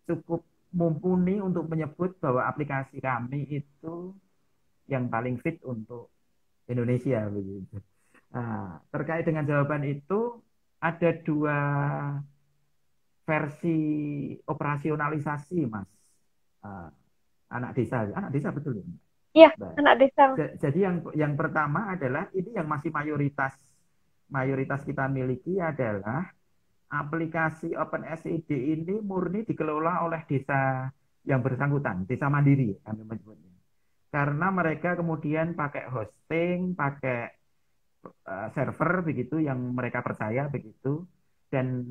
cukup mumpuni untuk menyebut bahwa aplikasi kami itu yang paling fit untuk Indonesia begitu. Nah, terkait dengan jawaban itu ada 2 versi operasionalisasi, Mas. Uh, anak desa betul ya. iya, Baik. anak desa. Jadi yang pertama adalah ini yang masih mayoritas mayoritas kita miliki adalah aplikasi OpenSID ini murni dikelola oleh desa yang bersangkutan, desa mandiri kami menyebutnya. Karena mereka kemudian pakai hosting, pakai server begitu yang mereka percaya begitu. Dan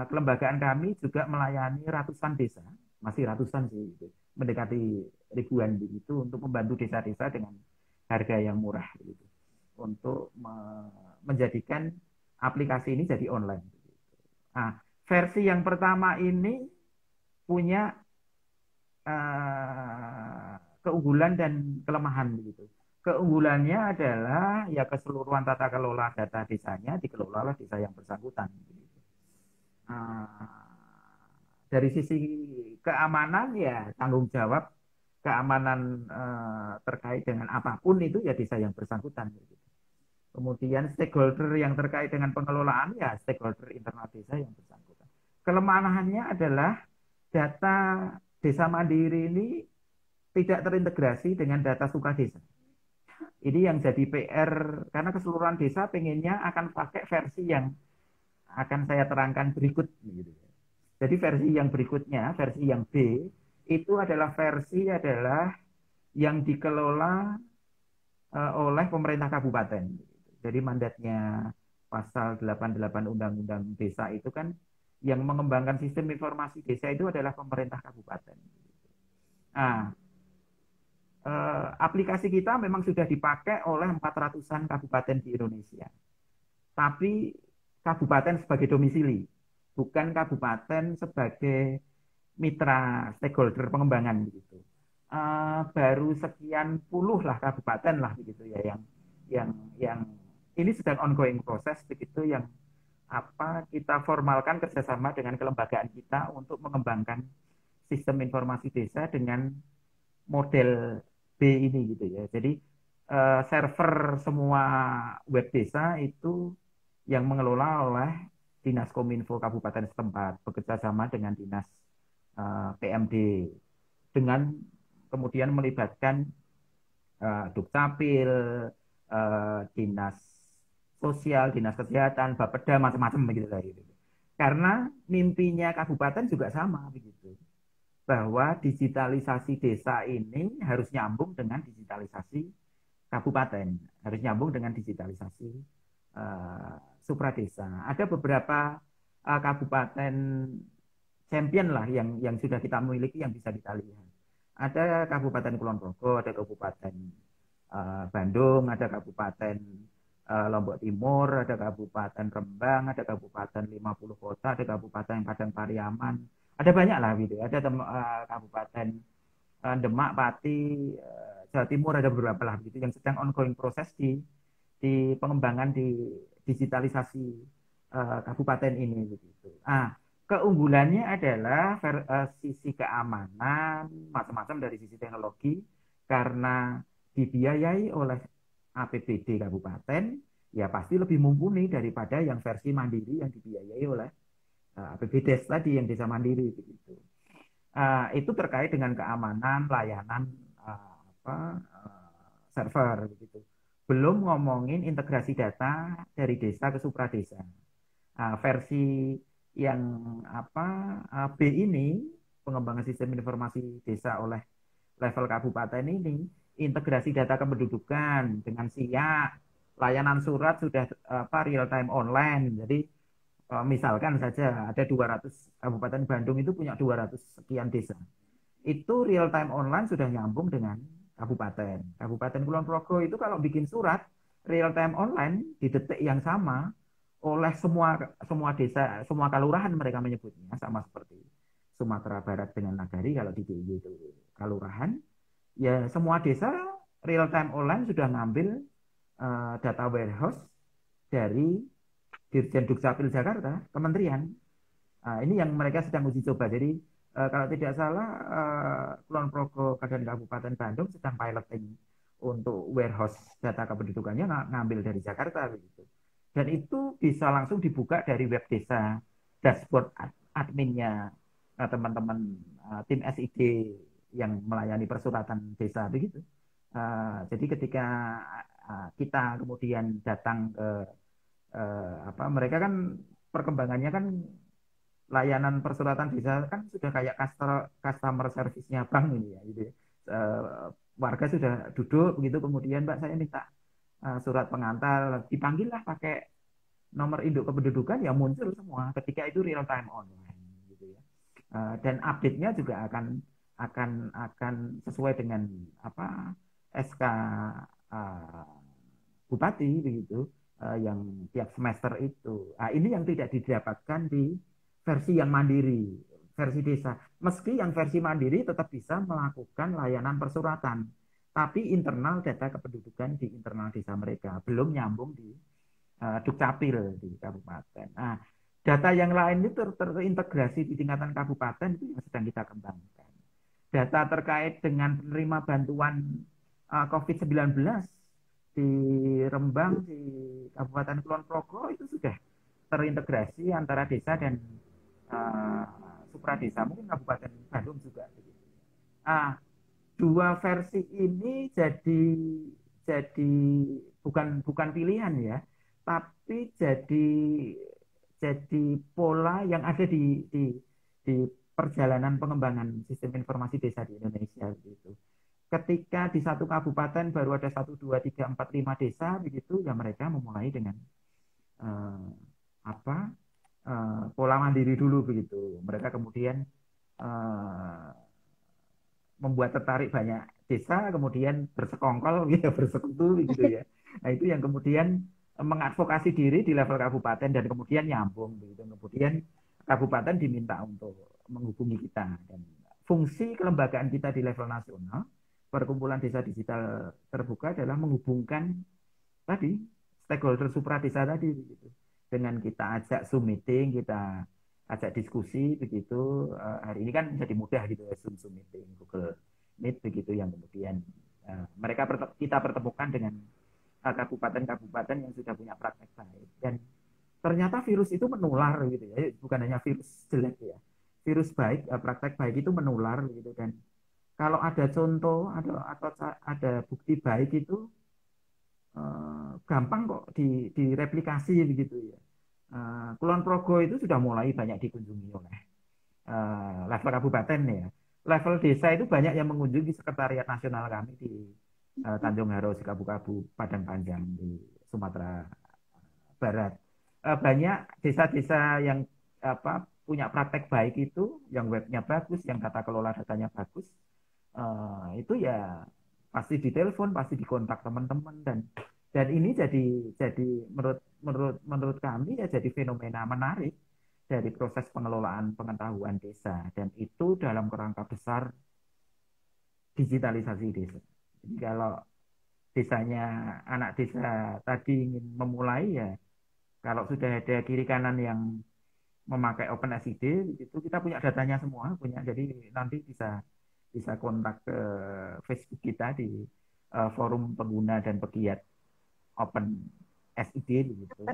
kelembagaan kami juga melayani ratusan desa, masih ratusan sih, gitu, mendekati ribuan begitu untuk membantu desa-desa dengan harga yang murah begitu, untuk menjadikan aplikasi ini jadi online. Nah, versi yang pertama ini punya keunggulan dan kelemahan begitu. Keunggulannya adalah ya keseluruhan tata kelola data desanya dikelola oleh desa yang bersangkutan. Begitu. Dari sisi keamanan ya tanggung jawab keamanan terkait dengan apapun itu ya desa yang bersangkutan. Begitu. Kemudian stakeholder yang terkait dengan pengelolaan ya stakeholder internal desa yang bersangkutan. Kelemahannya adalah data desa mandiri ini tidak terintegrasi dengan data suka desa. Ini yang jadi PR karena keseluruhan desa pengennya akan pakai versi yang akan saya terangkan berikut gitu. Jadi versi yang berikutnya, versi yang B itu adalah versi yang dikelola oleh pemerintah kabupaten. Jadi mandatnya pasal 88 Undang-Undang Desa itu kan yang mengembangkan sistem informasi desa itu adalah pemerintah kabupaten. Nah, aplikasi kita memang sudah dipakai oleh 400-an kabupaten di Indonesia. Tapi kabupaten sebagai domisili, bukan kabupaten sebagai mitra stakeholder pengembangan begitu. Baru sekian puluh lah kabupaten lah begitu ya yang ini sedang ongoing proses begitu yang apa kita formalkan kerjasama dengan kelembagaan kita untuk mengembangkan sistem informasi desa dengan model B ini gitu ya. Jadi server semua web desa itu yang mengelola oleh Dinas Kominfo Kabupaten setempat bekerja sama dengan Dinas PMD dengan kemudian melibatkan Dukcapil, Dinas Sosial, Dinas Kesehatan, Bapeda, macam-macam begitu lah. Gitu. Karena mimpinya kabupaten juga sama begitu bahwa digitalisasi desa ini harus nyambung dengan digitalisasi kabupaten, harus nyambung dengan digitalisasi uh, supradesa. Ada beberapa kabupaten champion lah yang sudah kita miliki yang bisa kita lihat. Ada Kabupaten Kulon Progo, ada Kabupaten Bandung, ada Kabupaten Lombok Timur, ada Kabupaten Rembang, ada Kabupaten 50 Kota, ada Kabupaten Padang Pariaman, ada banyak lah gitu. Ada Kabupaten Demak, Pati, Jawa Timur ada beberapa lah gitu yang sedang ongoing proses di pengembangan di digitalisasi kabupaten ini begitu. Keunggulannya adalah sisi keamanan macam-macam dari sisi teknologi karena dibiayai oleh APBD kabupaten ya pasti lebih mumpuni daripada yang versi mandiri yang dibiayai oleh APBD tadi yang desa mandiri begitu. Itu terkait dengan keamanan layanan server begitu. Belum ngomongin integrasi data dari desa ke supradesa. Versi yang B ini pengembangan sistem informasi desa oleh level kabupaten ini integrasi data kependudukan dengan SIA, layanan surat sudah real time online. Jadi misalkan saja ada 200 Kabupaten Bandung itu punya 200 sekian desa. Itu real time online sudah nyambung dengan kabupaten. Kabupaten Kulon Progo itu kalau bikin surat real time online di detik yang sama oleh semua desa, semua kelurahan mereka menyebutnya sama seperti Sumatera Barat dengan Nagari kalau di DIY itu kelurahan. Ya semua desa real time online sudah ngambil data warehouse dari Dirjen Dukcapil Jakarta, Kementerian. Ini yang mereka sedang uji coba. Jadi kalau tidak salah Kulon Progo dan Kabupaten Bandung sedang piloting untuk warehouse data kependudukannya ngambil dari Jakarta begitu. Dan itu bisa langsung dibuka dari web desa, dashboard adminnya teman-teman tim SID yang melayani persuratan desa begitu. Jadi ketika kita kemudian datang ke mereka kan perkembangannya kan layanan persuratan desa kan sudah kayak customer service-nya bank ini ya gitu ya. Warga sudah duduk begitu kemudian Mbak saya minta surat pengantar dipanggil lah pakai nomor induk kependudukan ya muncul semua ketika itu real time online gitu ya. Dan update-nya juga akan sesuai dengan SK bupati begitu yang tiap semester itu. Ini yang tidak didapatkan di versi yang mandiri, versi desa. Meski yang versi mandiri tetap bisa melakukan layanan persuratan, tapi internal data kependudukan di internal desa mereka belum nyambung di Dukcapil di kabupaten. Data yang lain itu terintegrasi di tingkatan kabupaten itu yang sedang kita kembangkan. Data terkait dengan penerima bantuan COVID-19 di Rembang, di Kabupaten Kulon Progo itu sudah terintegrasi antara desa dan supradesa, mungkin Kabupaten Bandung juga. Dua versi ini jadi bukan bukan pilihan ya, tapi jadi pola yang ada di perjalanan pengembangan sistem informasi desa di Indonesia gitu. Ketika di satu kabupaten baru ada satu, dua, tiga, empat, lima desa begitu, ya mereka memulai dengan eh, apa pola mandiri dulu begitu. Mereka kemudian eh, membuat tertarik banyak desa, kemudian bersekongkol, gitu, bersekutu gitu ya. Nah itu yang kemudian mengadvokasi diri di level kabupaten dan kemudian nyambung begitu. Kemudian kabupaten diminta untuk menghubungi kita dan fungsi kelembagaan kita di level nasional, perkumpulan desa digital terbuka adalah menghubungkan tadi stakeholder supra desa tadi begitu. Dengan kita ajak Zoom meeting, kita ajak diskusi begitu. Hari ini kan jadi mudah gitu ya Zoom meeting, Google Meet begitu yang kemudian kita pertemukan dengan kabupaten-kabupaten yang sudah punya praktek baik dan ternyata virus itu menular gitu ya, bukan hanya virus jelek ya, virus baik, praktek baik itu menular gitu. Dan kalau ada contoh atau ada bukti baik itu gampang kok direplikasi begitu ya. Kulon Progo itu sudah mulai banyak dikunjungi oleh level kabupaten ya. Level desa itu banyak yang mengunjungi sekretariat nasional kami di Tanjung Haro, Kabu-Kabu, Padang Panjang di Sumatera Barat. Banyak desa-desa yang punya praktek baik itu, yang webnya bagus, yang tata kelola datanya bagus, itu ya pasti ditelepon, pasti dikontak teman-teman dan ini jadi menurut kami ya jadi fenomena menarik dari proses pengelolaan pengetahuan desa dan itu dalam kerangka besar digitalisasi desa. Jadi kalau desanya anak desa tadi ingin memulai ya kalau sudah ada kiri kanan yang memakai OpenSID itu kita punya datanya semua punya jadi nanti bisa bisa kontak ke Facebook kita di forum pengguna dan pegiat Open SID gitu.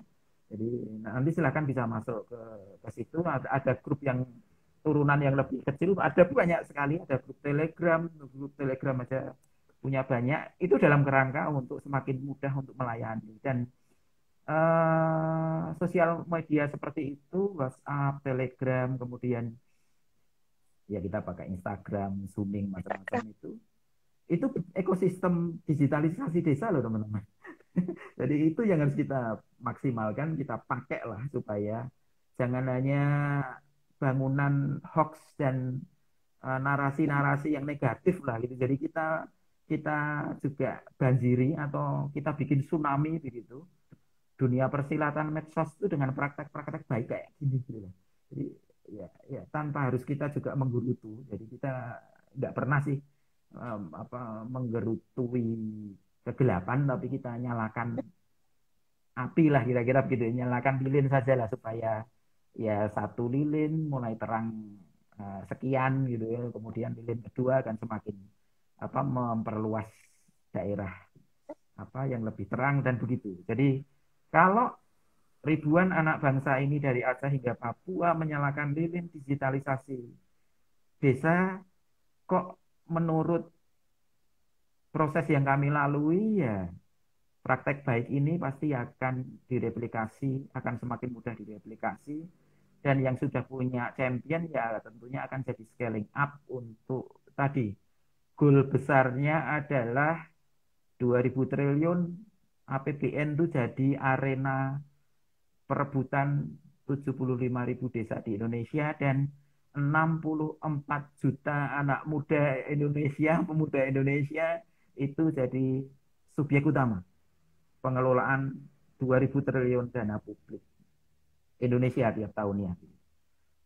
Jadi nanti silakan bisa masuk ke situ. Ada grup yang turunan yang lebih kecil, ada banyak sekali, ada grup Telegram aja punya banyak. Itu dalam kerangka untuk semakin mudah untuk melayani dan sosial media seperti itu, WhatsApp, Telegram, kemudian ya kita pakai Instagram, Zooming macam-macam itu ekosistem digitalisasi desa loh teman-teman. Jadi itu yang harus kita maksimalkan, kita pakai lah supaya jangan hanya bangunan hoax dan narasi-narasi yang negatif lah gitu. Jadi kita kita juga banjiri atau kita bikin tsunami begitu. Dunia persilatan medsos itu dengan praktek-praktek baik kayak gini gitu loh. Jadi ya tanpa harus kita juga menggerutu. Jadi kita nggak pernah sih menggerutui kegelapan tapi kita nyalakan api lah kira-kira begitu nyalakan lilin saja lah supaya ya satu lilin mulai terang sekian gitu ya kemudian lilin kedua akan semakin memperluas daerah yang lebih terang dan begitu. Jadi kalau ribuan anak bangsa ini dari Aceh hingga Papua menyalakan lilin digitalisasi desa kok menurut proses yang kami lalui ya praktek baik ini pasti akan direplikasi, akan semakin mudah direplikasi dan yang sudah punya champion ya tentunya akan jadi scaling up untuk tadi goal besarnya adalah 2000 triliun APBN itu jadi arena perebutan 75.000 desa di Indonesia dan 64 juta anak muda Indonesia, pemuda Indonesia itu jadi subjek utama pengelolaan 2000 triliun dana publik Indonesia tiap tahunnya.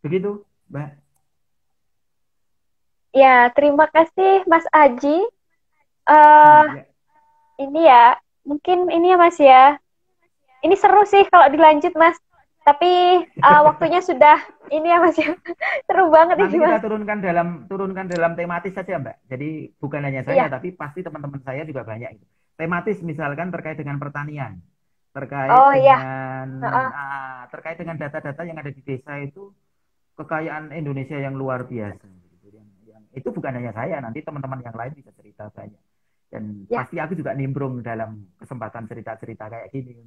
Begitu, Mbak. Ya, terima kasih Mas Aji. Uh, Ya. ini ya, mungkin ini ya Mas ya. Ini seru sih kalau dilanjut Mas. Tapi waktunya sudah ini ya Mas ya. Seru banget Nanti ini kita Mas. turunkan dalam tematis saja, Mbak. Jadi bukan hanya saya, Iya. tapi pasti teman-teman saya juga banyak itu. Tematis misalkan terkait dengan pertanian, Oh iya. Heeh. terkait dengan data-data yang ada di desa itu kekayaan Indonesia yang luar biasa. Itu bukan hanya saya, nanti teman-teman yang lain bisa cerita banyak. Dan Ya, pasti aku juga nimbrung dalam kesempatan cerita-cerita kayak gini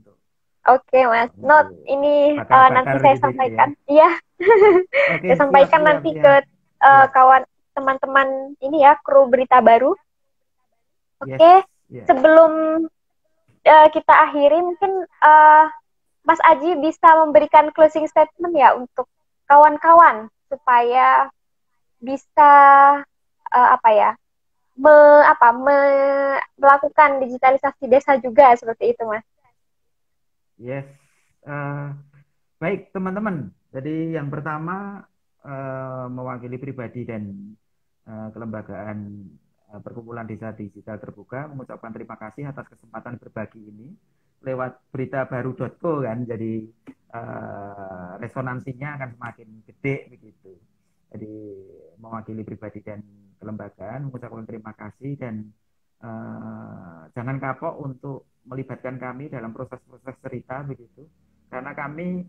oke Mas. Not untuk ini nanti bakar-bakar saya gitu ya. sampaikan. Iya, Oke, saya siap, sampaikan siap, nanti ke siap. Ya, kawan teman-teman ini ya, kru berita baru. yes, Oke, ya. sebelum kita akhiri, mungkin Mas Aji bisa memberikan closing statement ya untuk kawan-kawan supaya bisa apa ya, me, apa, melakukan digitalisasi desa juga seperti itu, Mas. Yes. Eh, baik, teman-teman. Jadi yang pertama mewakili pribadi dan kelembagaan Perkumpulan Desa Digital Terbuka mengucapkan terima kasih atas kesempatan berbagi ini lewat beritabaru.co kan. Jadi resonansinya akan semakin gede begitu. Jadi mewakili pribadi dan kelembagaan mengucapkan terima kasih dan jangan kapok untuk melibatkan kami dalam proses-proses cerita begitu karena kami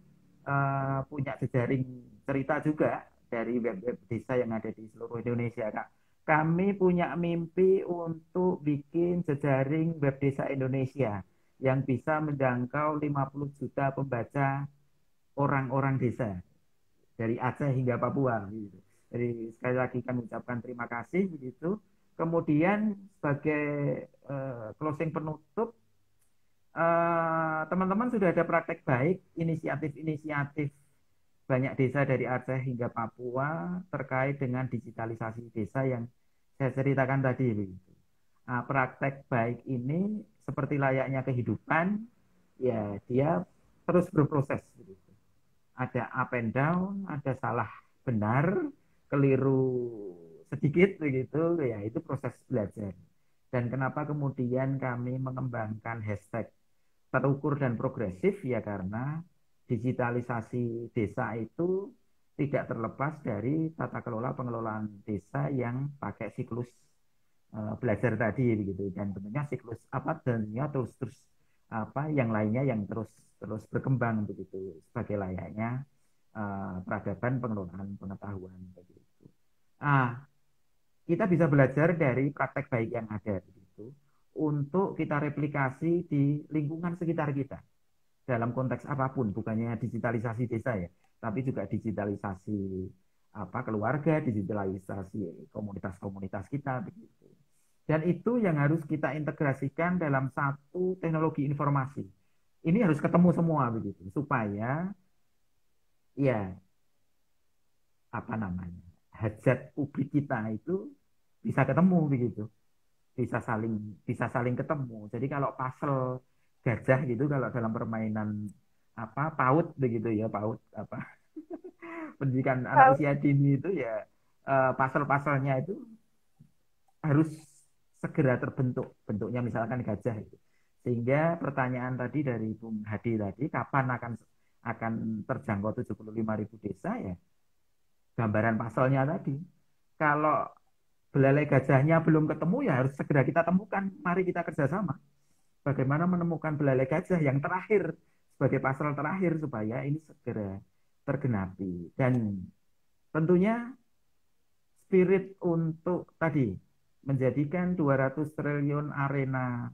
punya jejaring cerita juga dari web-web desa yang ada di seluruh Indonesia Kak. Kami punya mimpi untuk bikin jejaring web desa Indonesia yang bisa menjangkau 50 juta pembaca orang-orang desa dari Aceh hingga Papua gitu. Jadi sekali lagi kami ucapkan terima kasih begitu. Kemudian sebagai closing penutup, teman-teman sudah ada praktek baik inisiatif-inisiatif banyak desa dari Aceh hingga Papua terkait dengan digitalisasi desa yang saya ceritakan tadi begitu. Praktek baik ini seperti layaknya kehidupan, ya dia terus berproses begitu. Ada up and down, ada salah benar, keliru sedikit begitu, ya itu proses belajar. Dan kenapa kemudian kami mengembangkan hashtag terukur dan progresif ya karena digitalisasi desa itu tidak terlepas dari tata kelola pengelolaan desa yang pakai siklus belajar tadi begitu dan tentunya siklus apa dan terus terus apa yang lainnya yang terus terus berkembang begitu sebagai layaknya peradaban pengelolaan pengetahuan begitu. Ah, kita bisa belajar dari praktek baik yang ada begitu untuk kita replikasi di lingkungan sekitar kita dalam konteks apapun, bukannya digitalisasi desa ya, tapi juga digitalisasi apa keluarga, digitalisasi komunitas-komunitas kita begitu. Dan itu yang harus kita integrasikan dalam satu teknologi informasi. Ini harus ketemu semua begitu supaya ya apa namanya hajat publik kita itu bisa ketemu begitu, bisa saling ketemu. Jadi kalau puzzle gajah gitu, kalau dalam permainan apa PAUD begitu ya PAUD apa pendidikan anak Wow. usia dini itu ya puzzle-puzzlenya itu harus segera terbentuk bentuknya misalkan gajah itu. Sehingga pertanyaan tadi dari Bung Hadi tadi kapan akan terjangkau 75.000 desa ya gambaran pasalnya tadi. Kalau belalai gajahnya belum ketemu ya harus segera kita temukan. Mari kita kerjasama. Bagaimana menemukan belalai gajah yang terakhir sebagai pasal terakhir supaya ini segera tergenapi. Dan tentunya spirit untuk tadi menjadikan 200 triliun arena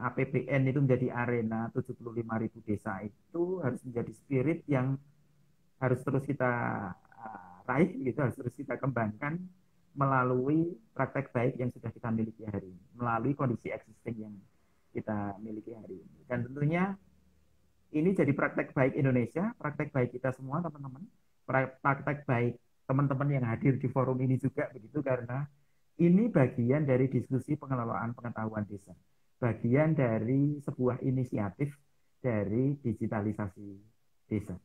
APBN itu menjadi arena 75.000 desa itu harus menjadi spirit yang harus terus kita raih gitu, harus terus kita kembangkan melalui praktek baik yang sudah kita miliki hari ini, melalui kondisi existing yang kita miliki hari ini. Dan tentunya ini jadi praktek baik Indonesia, praktek baik kita semua teman-teman, praktek baik teman-teman yang hadir di forum ini juga begitu karena ini bagian dari diskusi pengelolaan pengetahuan desa, bagian dari sebuah inisiatif dari digitalisasi desa.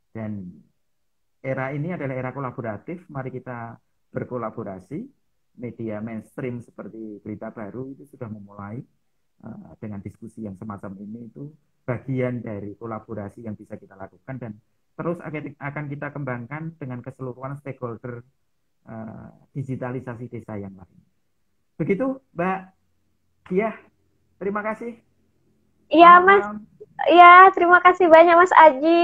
Dan era ini adalah era kolaboratif, mari kita berkolaborasi. Media mainstream seperti Berita Baru itu sudah memulai dengan diskusi yang semacam ini itu bagian dari kolaborasi yang bisa kita lakukan dan terus akan kita kembangkan dengan keseluruhan stakeholder digitalisasi desa yang lain. Begitu, Mbak Diah. Terima kasih. Iya, Selamat Mas. malam. Iya, terima kasih banyak Mas Aji.